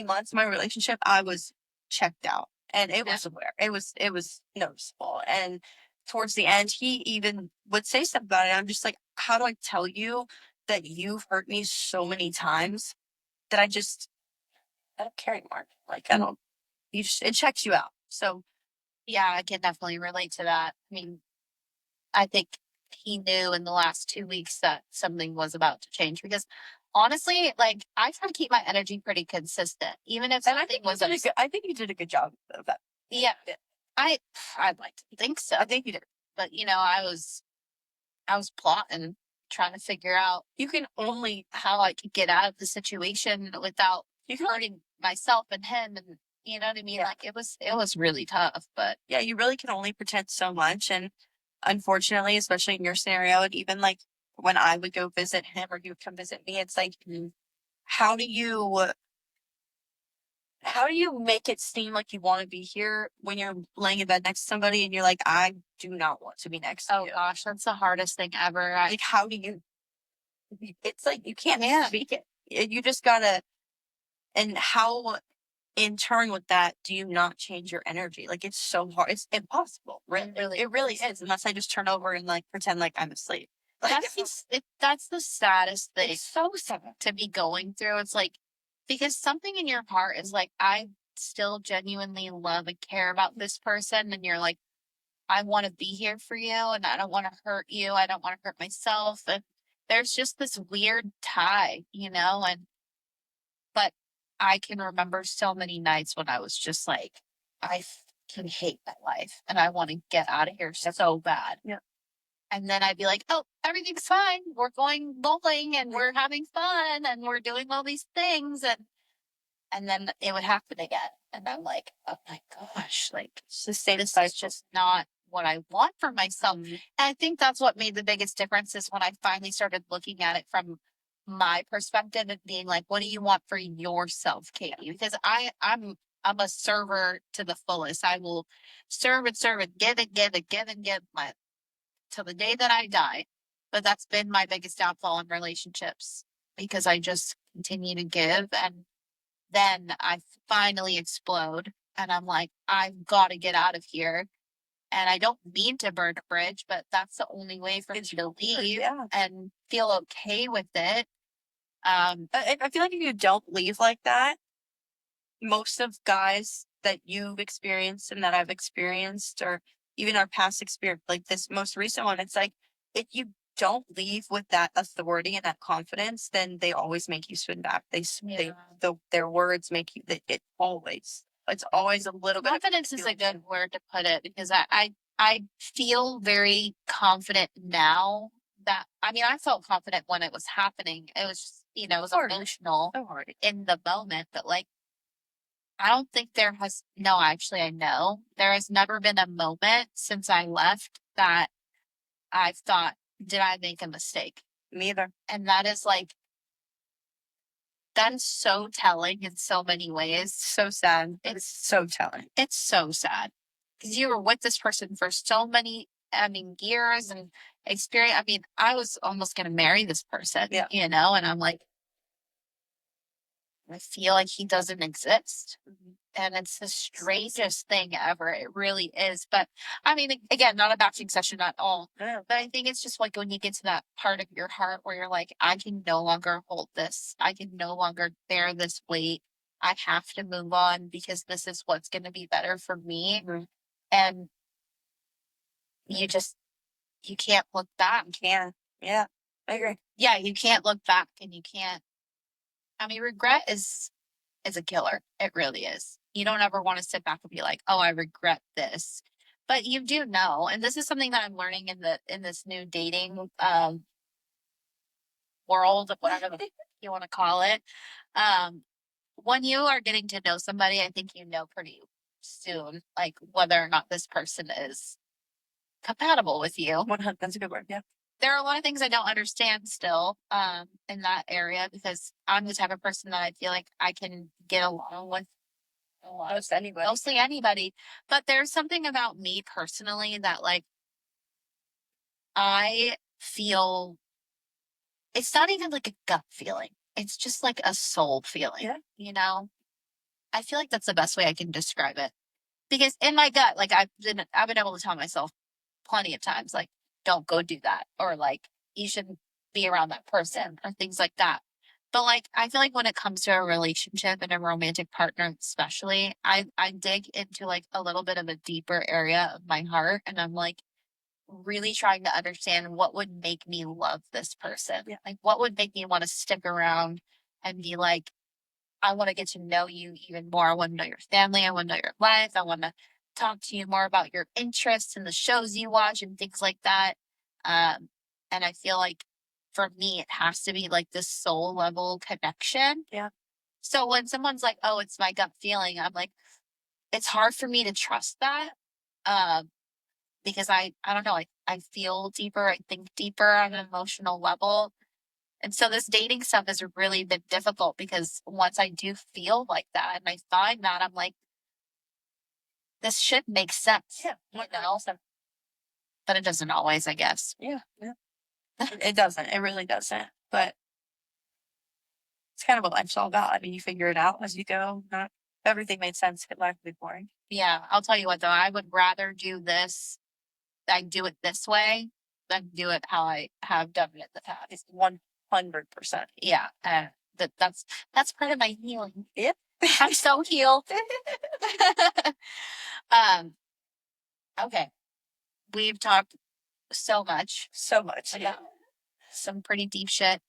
Speaker 2: months of my relationship, I was checked out. And it was aware. It was noticeable. And towards the end, he even would say something about it. I'm just like, how do I tell you that you've hurt me so many times that I don't care anymore. Like, I don't, it checks you out. So,
Speaker 1: Yeah, I can definitely relate to that. I mean, I think he knew in the last 2 weeks that something was about to change because honestly, like, I try to keep my energy pretty consistent, even if
Speaker 2: and
Speaker 1: something was
Speaker 2: I think you did a good job of that.
Speaker 1: Yeah, I'd like to think so.
Speaker 2: I think you did.
Speaker 1: But I was plotting, trying to figure out
Speaker 2: You can only,
Speaker 1: how I could get out of the situation without
Speaker 2: you can,
Speaker 1: hurting myself and him, and you know what I mean? Like, it was really tough, but
Speaker 2: yeah, you really can only pretend so much. And unfortunately, especially in your scenario, and even like when I would go visit him or he would come visit me, it's like, how do you make it seem like you want to be here when you're laying in bed next to somebody and you're like, I do not want to be next to
Speaker 1: oh
Speaker 2: you.
Speaker 1: gosh, that's the hardest thing ever.
Speaker 2: Like, how do you, it's like, you can't speak it. You just gotta, and how in turn with that, do you not change your energy? Like, it's so hard. It's impossible. It really is, unless I just turn over and like pretend like I'm asleep. Like,
Speaker 1: that's the saddest thing.
Speaker 2: it's so sad
Speaker 1: to be going through. It's like, because something in your heart is like, I still genuinely love and care about this person. And you're like, I want to be here for you and I don't want to hurt you. I don't want to hurt myself. And there's just this weird tie, but I can remember so many nights when I was just like, I can hate my life and I want to get out of here so bad.
Speaker 2: Yeah.
Speaker 1: And then I'd be like, oh, everything's fine. We're going bowling and we're having fun and we're doing all these things. And then it would happen again. And I'm like, oh my gosh, like,
Speaker 2: It's the same
Speaker 1: this
Speaker 2: cycle.
Speaker 1: is just not what I want for myself. And I think that's what made the biggest difference is when I finally started looking at it from my perspective and being like, what do you want for yourself, Katie? Because I'm a server to the fullest. I will serve and serve and give and give and give and give my till the day that I die. But that's been my biggest downfall in relationships because I just continue to give and then I finally explode and I'm like, I've got to get out of here. And I don't mean to burn a bridge, but that's the only way for me to leave and feel okay with it.
Speaker 2: I feel like if you don't leave like that, most of guys that you've experienced and that I've experienced, or even our past experience, like this most recent one, it's like, if you don't leave with that authority and that confidence, then they always make you swim back. Their words make you, it's always a little bit.
Speaker 1: Confidence is a good word to put it because I I feel very confident now that, I mean, I felt confident when it was happening. It was just, you know, it was emotional in the moment, but like, I don't think there has, no, actually, I know there has never been a moment since I left that I've thought, did I make a mistake?
Speaker 2: Me either.
Speaker 1: And that is like, that is so telling in so many ways.
Speaker 2: So sad. It's so telling.
Speaker 1: It's so sad because you were with this person for so many, I mean, years and experience. I mean, I was almost going to marry this person,
Speaker 2: Yeah.
Speaker 1: you know, and I'm like, I feel like he doesn't exist. And it's the strangest thing ever. It really is. But I mean, again, not a bashing session at all.
Speaker 2: Yeah.
Speaker 1: But I think it's just like when you get to that part of your heart where you're like, I can no longer hold this. I can no longer bear this weight. I have to move on because this is what's going to be better for me. And you just, you can't look back.
Speaker 2: Yeah. Yeah. I agree.
Speaker 1: Yeah, you can't look back and you can't. I mean, regret is a killer. It really is. You don't ever want to sit back and be like, "Oh, I regret this." But you do know, and this is something that I'm learning in this new dating world, whatever you want to call it. Um, when you are getting to know somebody, I think you know pretty soon, like whether or not this person is compatible with you.
Speaker 2: That's a good word. Yeah.
Speaker 1: There are a lot of things I don't understand still in that area because I'm the type of person that I feel like I can get along with mostly anybody. But there's something about me personally that like I feel it's not even like a gut feeling. It's just like a soul feeling.
Speaker 2: Yeah.
Speaker 1: You know? I feel like that's the best way I can describe it. Because in my gut, like I've been able to tell myself plenty of times, like, don't go do that, or like you shouldn't be around that person or things like that. But like I feel like when it comes to a relationship and a romantic partner especially, I dig into like a little bit of a deeper area of my heart and I'm like really trying to understand what would make me love this person.
Speaker 2: Yeah.
Speaker 1: Like what would make me want to stick around and be like, I want to get to know you even more. I want to know your family. I want to know your life. I want to talk to you more about your interests and the shows you watch and things like that. Um, and I feel like for me, it has to be like this soul level connection.
Speaker 2: Yeah.
Speaker 1: So when someone's like, oh, it's my gut feeling, I'm like, it's hard for me to trust that. Um, because I don't know, I feel deeper, I think deeper on an emotional level. And so this dating stuff has really been difficult because once I do feel like that and I find that, I'm like, this should make sense.
Speaker 2: Yeah.
Speaker 1: You know? But it doesn't always, I guess.
Speaker 2: Yeah. Yeah. It doesn't. It really doesn't. But it's kind of what life's all about. I mean, you figure it out as you go. Not everything made sense. Life would be boring.
Speaker 1: Yeah. I'll tell you what, though, I would rather do this, I do it this way than do it how I have done it in the past.
Speaker 2: It's 100%.
Speaker 1: Yeah. That's part of my healing.
Speaker 2: Yep.
Speaker 1: I'm so healed. um, okay. We've talked so much.
Speaker 2: So much.
Speaker 1: About some pretty deep shit.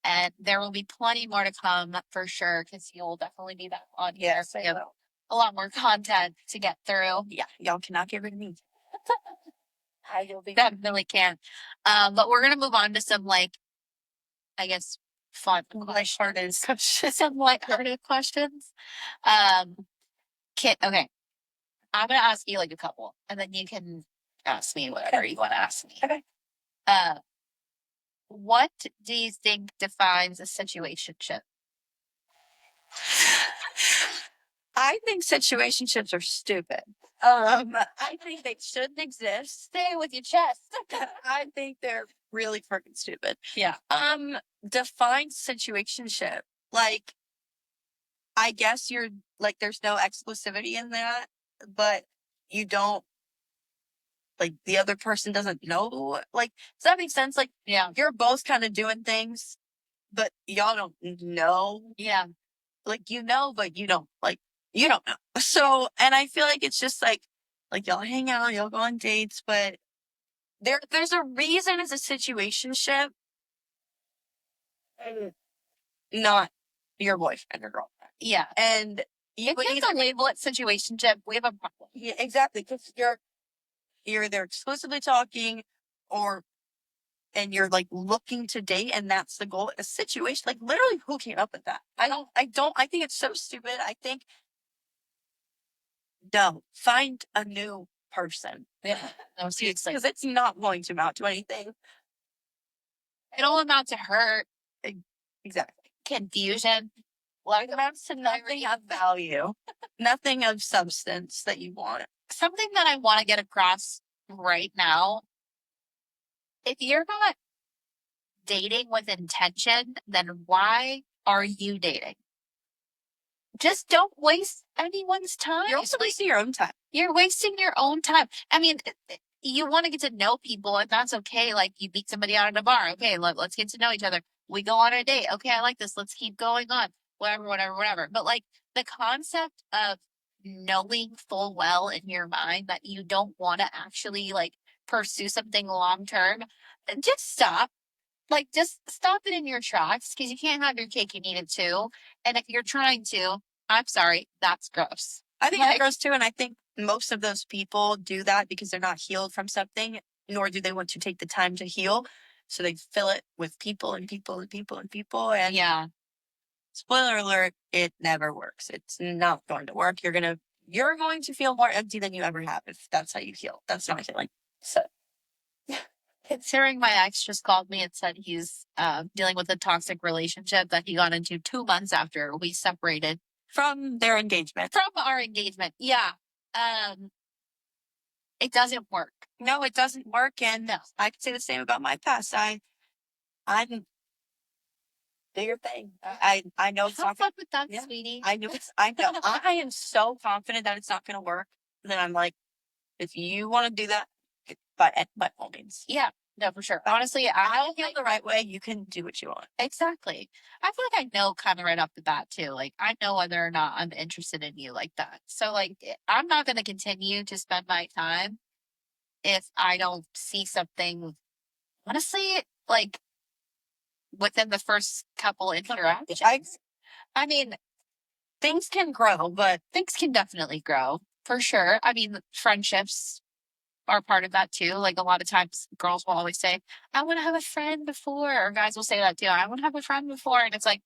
Speaker 1: And there will be plenty more to come for sure, because you'll definitely be back on here.
Speaker 2: Yes, I will.
Speaker 1: A lot more content to get through.
Speaker 2: Yeah, y'all cannot get rid of me.
Speaker 1: I definitely can. But we're gonna move on to some like, I guess, fun
Speaker 2: Lighthearted
Speaker 1: questions. Some lighthearted questions. Okay. I'm gonna ask you like a couple, and then you can ask me whatever you want to ask me.
Speaker 2: Okay.
Speaker 1: What do you think defines a situationship?
Speaker 2: I think situationships are stupid. I think they shouldn't exist.
Speaker 1: Say it with your chest.
Speaker 2: I think they're really freaking stupid.
Speaker 1: Yeah.
Speaker 2: Define situationship. Like, I guess you're like, there's no exclusivity in that, but you don't, like, the other person doesn't know. Like, does that make sense? Like,
Speaker 1: Yeah.
Speaker 2: you're both kind of doing things, but y'all don't know.
Speaker 1: Yeah.
Speaker 2: Like, you know, but you don't, like, you don't know. So, and I feel like it's just like y'all hang out, y'all go on dates, but there's a reason it's a situationship and not your boyfriend or girlfriend.
Speaker 1: Yeah.
Speaker 2: And
Speaker 1: if we need to label it situationship, we have a problem.
Speaker 2: Yeah, exactly. Because you're you're either exclusively talking and you're like looking to date and that's the goal. A situation, like literally who came up with that? I think it's so stupid. I think, no, find a new person.
Speaker 1: Yeah. No, seriously.
Speaker 2: Because it's not going to amount to anything.
Speaker 1: It'll amount to hurt,
Speaker 2: Exactly.
Speaker 1: confusion.
Speaker 2: Like amounts to nothing of value, nothing of substance that you want.
Speaker 1: Something that I want to get across right now, if you're not dating with intention, then why are you dating? Just don't waste anyone's time.
Speaker 2: You're also wasting your own time.
Speaker 1: You're wasting your own time. I mean, you want to get to know people, and that's okay. Like, you meet somebody out at a bar. Okay, let's get to know each other. We go on a date. Okay, I like this. Let's keep going on. Whatever. But, like, the concept of knowing full well in your mind that you don't want to actually, like, pursue something long term, just stop. Like, just stop it in your tracks, because you can't have your cake and eat it too. And if you're trying to, I'm sorry, that's gross.
Speaker 2: I think that's gross too, and I think most of those people do that because they're not healed from something, nor do they want to take the time to heal. So they fill it with people and people and people and people. And
Speaker 1: yeah,
Speaker 2: spoiler alert, it never works. It's not going to work. You're going to feel more empty than you ever have if that's how you heal. That's not healing. So
Speaker 1: considering my ex just called me and said he's dealing with a toxic relationship that he got into 2 months after we separated
Speaker 2: from their engagement.
Speaker 1: From our engagement, yeah. It doesn't work.
Speaker 2: No, it doesn't work, and
Speaker 1: no.
Speaker 2: I could say the same about my past. I'm do your thing. I know it's not
Speaker 1: fun with that, sweetie.
Speaker 2: I know I am so confident that it's not going to work. Then I'm like, if you want to do that, by all means.
Speaker 1: Yeah, no, for sure. Honestly,
Speaker 2: I feel the right way. You can do what you want.
Speaker 1: Exactly. I feel like I know kind of right off the bat too. Like, I know whether or not I'm interested in you like that. So, like, I'm not going to continue to spend my time if I don't see something. Honestly, like, within the first couple interactions. I mean,
Speaker 2: things can grow, but
Speaker 1: things can definitely grow for sure. I mean, friendships are part of that too. Like, a lot of times girls will always say, I want to have a friend before, or guys will say that too. I want to have a friend before. And it's like,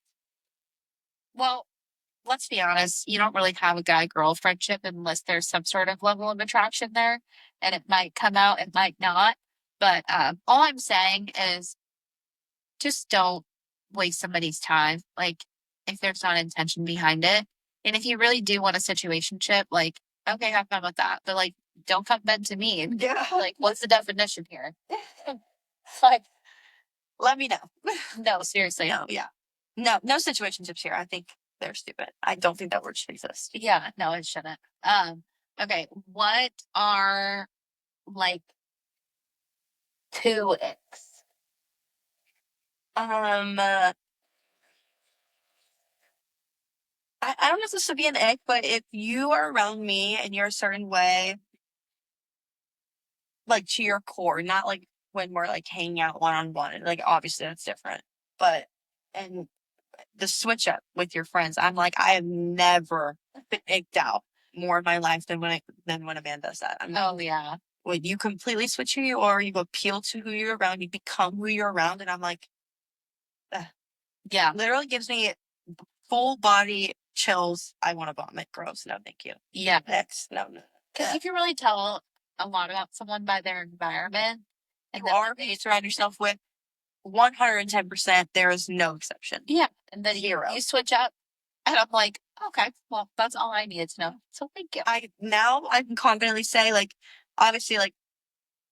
Speaker 1: well, let's be honest. You don't really have a guy-girl friendship unless there's some sort of level of attraction there, and it might come out, it might not. But all I'm saying is just don't waste somebody's time. Like, if there's not intention behind it. And if you really do want a situationship, like, okay, have fun with that. But, like, don't come bed to me.
Speaker 2: Yeah.
Speaker 1: Like, what's the definition here? Like,
Speaker 2: let me know.
Speaker 1: No, seriously.
Speaker 2: No, yeah. No situationships here. I think they're stupid. I don't think that word should exist.
Speaker 1: Yeah, no, it shouldn't. Okay, what are, like, 2 icks?
Speaker 2: I don't know if this would be an ick, but if you are around me and you're a certain way, like to your core, not like when we're like hanging out one-on-one, like obviously that's different, but and the switch up with your friends, I'm like, I have never been icked out more in my life than when a man does that.
Speaker 1: Oh, yeah.
Speaker 2: When you completely switch who you are, you appeal to who you're around, you become who you're around, and I'm like,
Speaker 1: yeah,
Speaker 2: literally gives me full body chills. I want to vomit. Gross. No, thank you.
Speaker 1: Yeah.
Speaker 2: Next. No.
Speaker 1: Because you can really tell a lot about someone by their environment.
Speaker 2: And you are who you surround yourself with. 110%. There is no exception.
Speaker 1: Yeah. And then
Speaker 2: you
Speaker 1: switch up. And I'm like, okay, well, that's all I needed to know. So thank you.
Speaker 2: I can confidently say, like, obviously, like,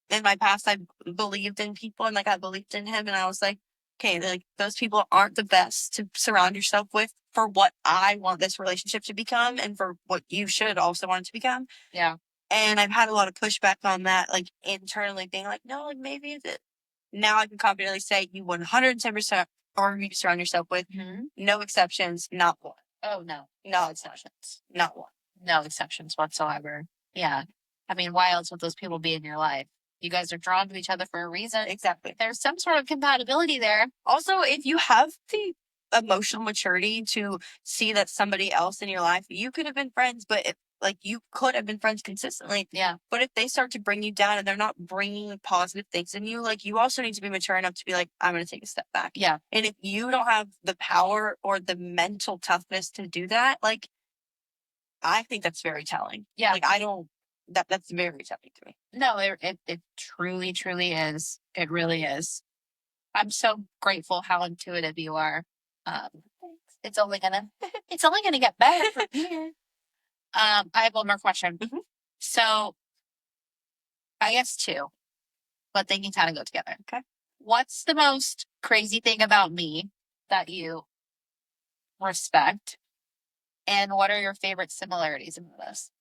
Speaker 2: in my past, I believed in people and, like, I believed in him. And I was like, okay, like, those people aren't the best to surround yourself with for what I want this relationship to become and for what you should also want it to become.
Speaker 1: Yeah.
Speaker 2: And I've had a lot of pushback on that, like, internally being like, no, like, maybe it's it. Now I can confidently say you 110% are who you surround yourself with.
Speaker 1: Mm-hmm.
Speaker 2: No exceptions, not one.
Speaker 1: Oh, no.
Speaker 2: No exceptions, not one.
Speaker 1: No exceptions whatsoever. Yeah. I mean, why else would those people be in your life? You guys are drawn to each other for a reason.
Speaker 2: Exactly.
Speaker 1: There's some sort of compatibility there.
Speaker 2: Also, if you have the emotional maturity to see that somebody else in your life, you could have been friends, but if, like, you could have been friends consistently.
Speaker 1: Yeah.
Speaker 2: But if they start to bring you down and they're not bringing positive things in you, like, you also need to be mature enough to be like, I'm going to take a step back.
Speaker 1: Yeah.
Speaker 2: And if you don't have the power or the mental toughness to do that, like, I think that's very telling.
Speaker 1: Yeah.
Speaker 2: Like, I don't, that's very telling to me.
Speaker 1: No, it truly, truly is. It really is. I'm so grateful how intuitive you are. Um, it's only gonna get better from here. I have one more question.
Speaker 2: Mhm.
Speaker 1: So I guess two, but they can kind of go together.
Speaker 2: Okay.
Speaker 1: What's the most crazy thing about me that you respect? And what are your favorite similarities about us?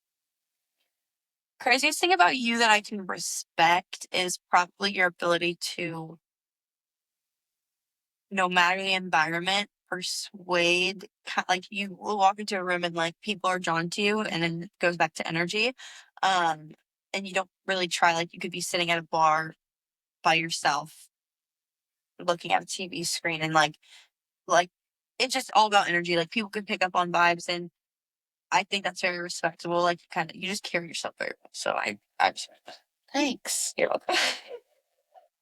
Speaker 2: Craziest thing about you that I can respect is probably your ability to, no matter the environment, persuade. Like, you will walk into a room and like people are drawn to you, and then it goes back to energy. Um, and you don't really try. Like, you could be sitting at a bar by yourself, looking at a TV screen, and like it's just all about energy. Like, people can pick up on vibes, and I think that's very respectable. Like, you just carry yourself very well. So I just,
Speaker 1: Thanks.
Speaker 2: you're welcome.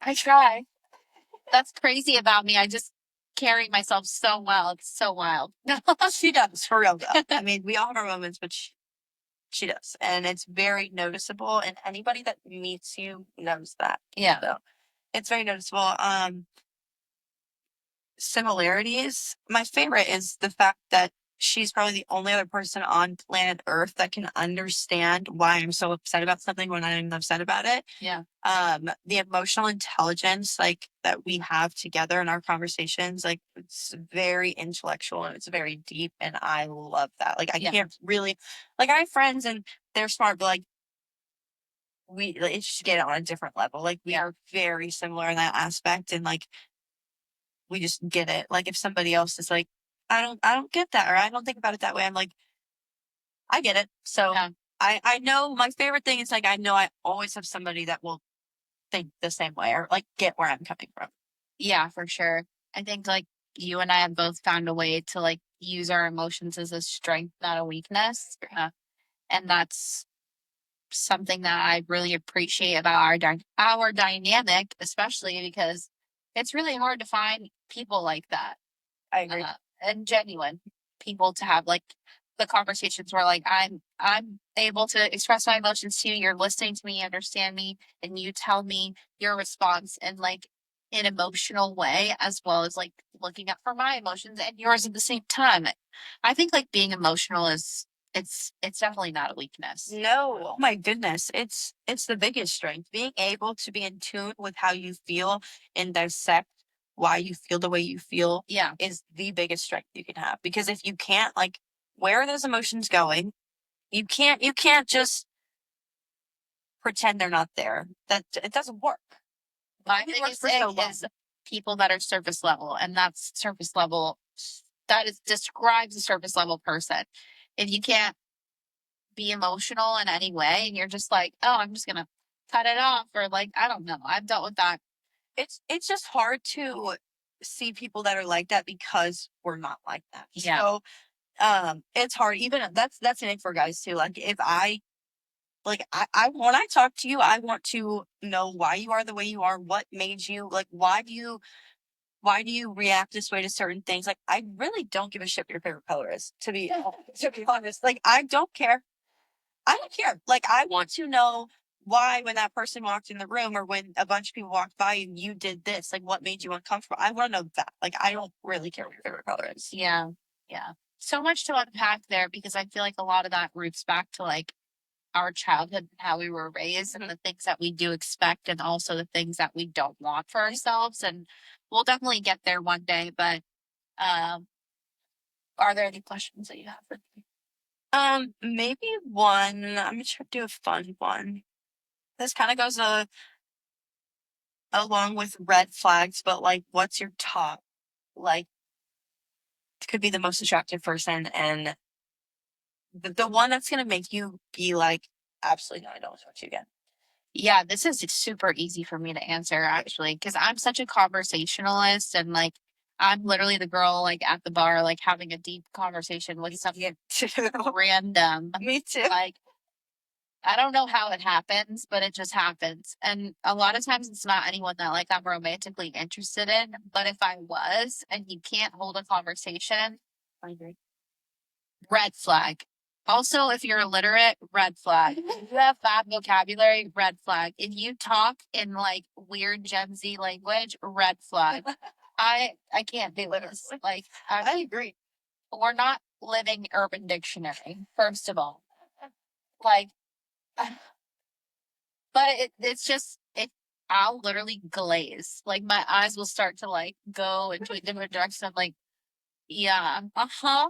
Speaker 1: I try. That's crazy about me. I just carry myself so well. It's so wild.
Speaker 2: She does, for real though. I mean, we all have our moments, but she does, and it's very noticeable. And anybody that meets you knows that.
Speaker 1: Yeah.
Speaker 2: So it's very noticeable. Similarities. My favorite is the fact that she's probably the only other person on planet Earth that can understand why I'm so upset about something when I'm upset about it.
Speaker 1: Yeah.
Speaker 2: The emotional intelligence like that we have together in our conversations, like, it's very intellectual and it's very deep, and I love that. Like, I can't really, like, I have friends and they're smart, but like, we like, it's just get it on a different level. Like, we are very similar in that aspect, and like, we just get it. Like, if somebody else is like, I don't get that, or I don't think about it that way, I'm like, I get it. So
Speaker 1: Yeah.
Speaker 2: I know my favorite thing is like, I know I always have somebody that will think the same way or like get where I'm coming from.
Speaker 1: Yeah, for sure. I think like you and I have both found a way to like use our emotions as a strength, not a weakness. And that's something that I really appreciate about our dynamic, especially because it's really hard to find people like that.
Speaker 2: I agree.
Speaker 1: And genuine people to have like the conversations where like I'm able to express my emotions to you, you're listening to me, you understand me, and you tell me your response in like an emotional way, as well as like looking up for my emotions and yours at the same time. I think like being emotional is it's definitely not a weakness.
Speaker 2: No, oh my goodness. It's the biggest strength. Being able to be in tune with how you feel and dissect why you feel the way you feel,
Speaker 1: Yeah.
Speaker 2: is the biggest strength you can have. Because if you can't, like, where are those emotions going? You can't just pretend they're not there. That it doesn't work.
Speaker 1: My
Speaker 2: It works
Speaker 1: biggest
Speaker 2: for
Speaker 1: thing
Speaker 2: so long.
Speaker 1: is people that are surface level, and that's surface level. That is describes a surface level person. If you can't be emotional in any way, and you're just like, oh, I'm just gonna cut it off, or like, I don't know. I've dealt with that.
Speaker 2: It's just hard to see people that are like that because we're not like that.
Speaker 1: Yeah.
Speaker 2: So it's hard. Even that's an thing for guys too. Like, if I when I talk to you, I want to know why you are the way you are, what made you, like, why do you react this way to certain things? Like, I really don't give a shit what your favorite color is, to be honest. Like, I don't care. I don't care. Like, I want to know why, when that person walked in the room or when a bunch of people walked by and you did this, like, what made you uncomfortable? I want to know that. Like, I don't really care what your favorite color is.
Speaker 1: Yeah. Yeah. So much to unpack there because I feel like a lot of that roots back to like our childhood and how we were raised and the things that we do expect and also the things that we don't want for ourselves. And we'll definitely get there one day. But um, are there any questions that you have for me?
Speaker 2: Maybe one. I'm gonna try to do a fun one. This kind of goes along with red flags, but like, what's your top? Like, it could be the most attractive person, and the one that's gonna make you be like, absolutely no, I don't want to talk to you again.
Speaker 1: Yeah, this is super easy for me to answer actually, because I'm such a conversationalist and like I'm literally the girl like at the bar, like having a deep conversation with something random.
Speaker 2: Me too.
Speaker 1: Like, I don't know how it happens, but it just happens. And a lot of times it's not anyone that like I'm romantically interested in. But if I was and you can't hold a conversation,
Speaker 2: I agree.
Speaker 1: red flag. Also, if you're illiterate, red flag. If you have bad vocabulary, red flag. If you talk in like weird Gen Z language, red flag. I can't do this. Like
Speaker 2: I agree.
Speaker 1: we're not living Urban Dictionary, first of all. Like, but it's just it. I'll literally glaze. Like my eyes will start to like go into a different direction. I'm like, yeah, uh-huh.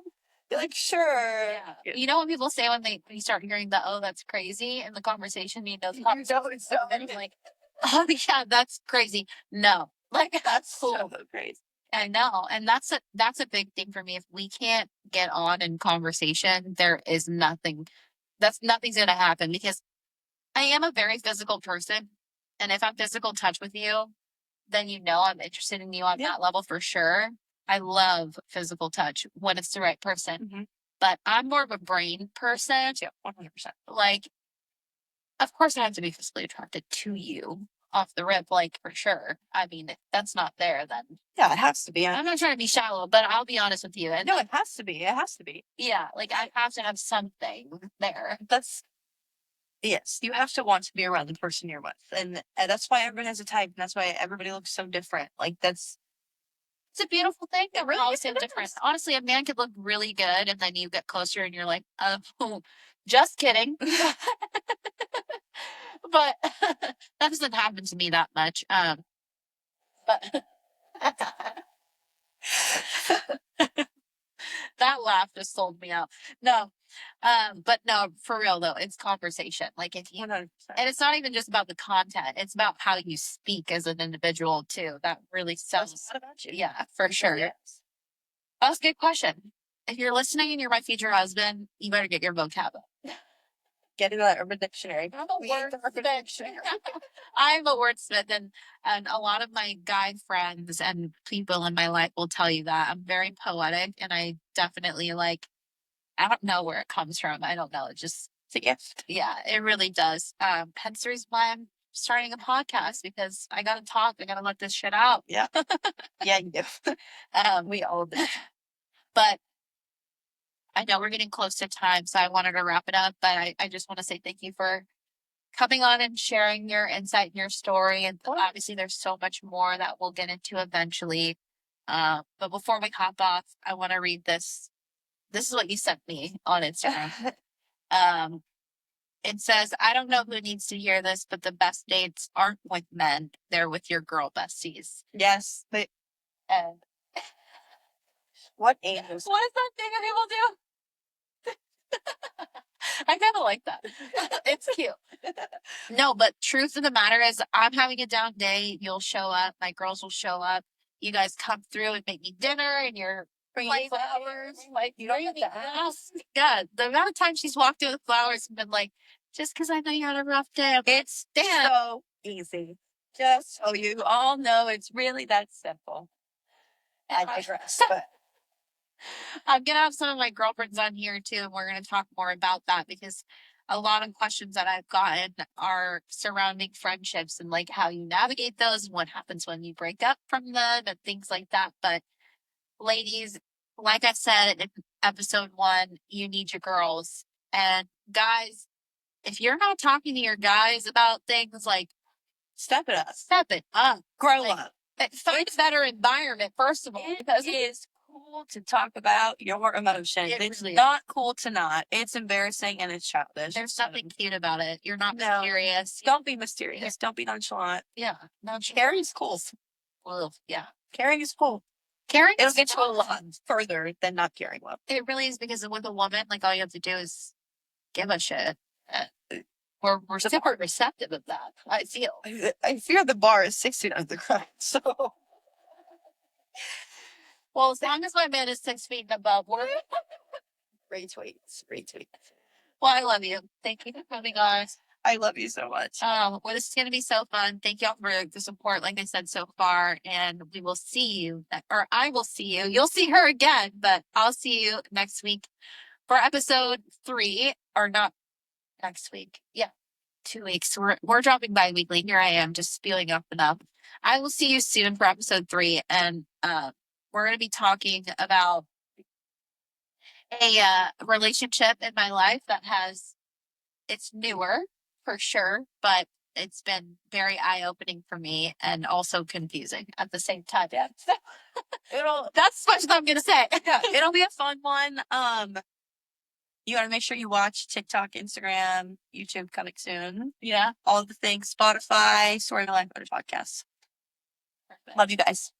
Speaker 2: You're like, sure.
Speaker 1: Yeah. You know what people say when you start hearing the "oh, that's crazy" in the conversation? You know, the conversation
Speaker 2: it's so
Speaker 1: like, oh yeah, that's crazy. No, like that's cool.
Speaker 2: so crazy.
Speaker 1: I know, and that's a big thing for me. If we can't get on in conversation, there is nothing. Nothing's gonna happen because I am a very physical person, and if I'm physical touch with you, then you know I'm interested in you on that level for sure. I love physical touch when it's the right person.
Speaker 2: Mhm.
Speaker 1: But I'm more of a brain person.
Speaker 2: Yeah, 100%.
Speaker 1: Like, of course, I have to be physically attracted to you off the rip, like for sure. I mean, if that's not there, then
Speaker 2: Yeah, it has to be.
Speaker 1: I'm not trying to be shallow, but I'll be honest with you. And
Speaker 2: No, it has to be. It has to be.
Speaker 1: yeah, like I have to have something there.
Speaker 2: Yes, you have to want to be around the person you're with. And that's why everyone has a type. And that's why everybody looks so different. Like, it's
Speaker 1: a beautiful thing. It really
Speaker 2: all
Speaker 1: is
Speaker 2: so
Speaker 1: different. Honestly, a man could look really good, and then you get closer, and you're like, just kidding. But that doesn't happen to me that much. But that laugh just sold me out. No, but no, for real though, it's conversation. Like if you,
Speaker 2: 100%.
Speaker 1: and it's not even just about the content; it's about how you speak as an individual too. That really sells.
Speaker 2: What about you?
Speaker 1: Yeah, for sure.
Speaker 2: Yes.
Speaker 1: That was a good question. If you're listening and you're my future husband, you better get your vocab up.
Speaker 2: Get into that Urban Dictionary.
Speaker 1: I'm a wordsmith. I'm a wordsmith, and a lot of my guy friends and people in my life will tell you that I'm very poetic, and I definitely like. I don't know where it comes from. I don't know. It just
Speaker 2: It's a gift.
Speaker 1: yeah, it really does. Hence the reason why I'm starting a podcast because I gotta talk. I gotta let this shit out.
Speaker 2: Yeah. Yeah, you do. We all do.
Speaker 1: But I know we're getting close to time, so I wanted to wrap it up. But I just want to say thank you for coming on and sharing your insight and your story. And obviously, there's so much more that we'll get into eventually. But before we hop off, I want to read this. This is what you sent me on Instagram. It says, I don't know who needs to hear this, but the best dates aren't with men. They're with your girl besties.
Speaker 2: Yes. But
Speaker 1: And
Speaker 2: what angels?
Speaker 1: what is that thing that people do? I kind of like that. It's cute. No, but truth of the matter is, I'm having a down day. You'll show up. My girls will show up. You guys come through and make me dinner, and you're bringing flowers. Like, you don't have to ask. Yeah, the amount of times she's walked through with flowers and been like, just because I know you had a rough day,
Speaker 2: It's so easy. Just so you all know, it's really that simple. I digress, but
Speaker 1: I'm gonna have some of my girlfriends on here too, and we're gonna talk more about that because a lot of questions that I've gotten are surrounding friendships and like how you navigate those and what happens when you break up from them and things like that. But ladies, like I said in episode 1, you need your girls. And guys, if you're not talking to your guys about things like
Speaker 2: step it up.
Speaker 1: step it up,
Speaker 2: Grow
Speaker 1: like,
Speaker 2: up.
Speaker 1: find a better environment, first of all, because
Speaker 2: It is cool to talk about your emotions. It's
Speaker 1: really
Speaker 2: not cool to not. It's embarrassing and it's childish.
Speaker 1: there's nothing cute about it. You're not
Speaker 2: No.
Speaker 1: mysterious.
Speaker 2: Don't be mysterious. Don't be nonchalant.
Speaker 1: Yeah. No,
Speaker 2: Caring is cool.
Speaker 1: well, yeah.
Speaker 2: Caring is cool.
Speaker 1: Caring
Speaker 2: It'll
Speaker 1: is
Speaker 2: get you a
Speaker 1: fun.
Speaker 2: lot further than not caring well.
Speaker 1: It really is because with a woman, like all you have to do is give a shit. We're super receptive of that. I feel.
Speaker 2: I fear the bar is 6 feet under the ground. So
Speaker 1: Well, as long as my man is 6 feet and above, we're
Speaker 2: retweets.
Speaker 1: well, I love you. Thank you for coming on.
Speaker 2: I love you so much.
Speaker 1: Well, this is going to be so fun. Thank y'all for the support, like I said, so far. And we will see you, or I will see you. You'll see her again, but I'll see you next week for episode 3, or not next week. Yeah, 2 weeks. We're dropping bi-weekly. Here I am just spewing up and up. I will see you soon for episode 3. And we're going to be talking about a relationship in my life that it's newer for sure, but it's been very eye-opening for me and also confusing at the same time. Yeah. That's as much as I'm gonna say.
Speaker 2: Yeah, it'll be a fun one. You gotta make sure you watch TikTok, Instagram, YouTube coming soon.
Speaker 1: Yeah.
Speaker 2: All the things. Spotify, Story of My Life, other podcasts. Perfect. Love you guys.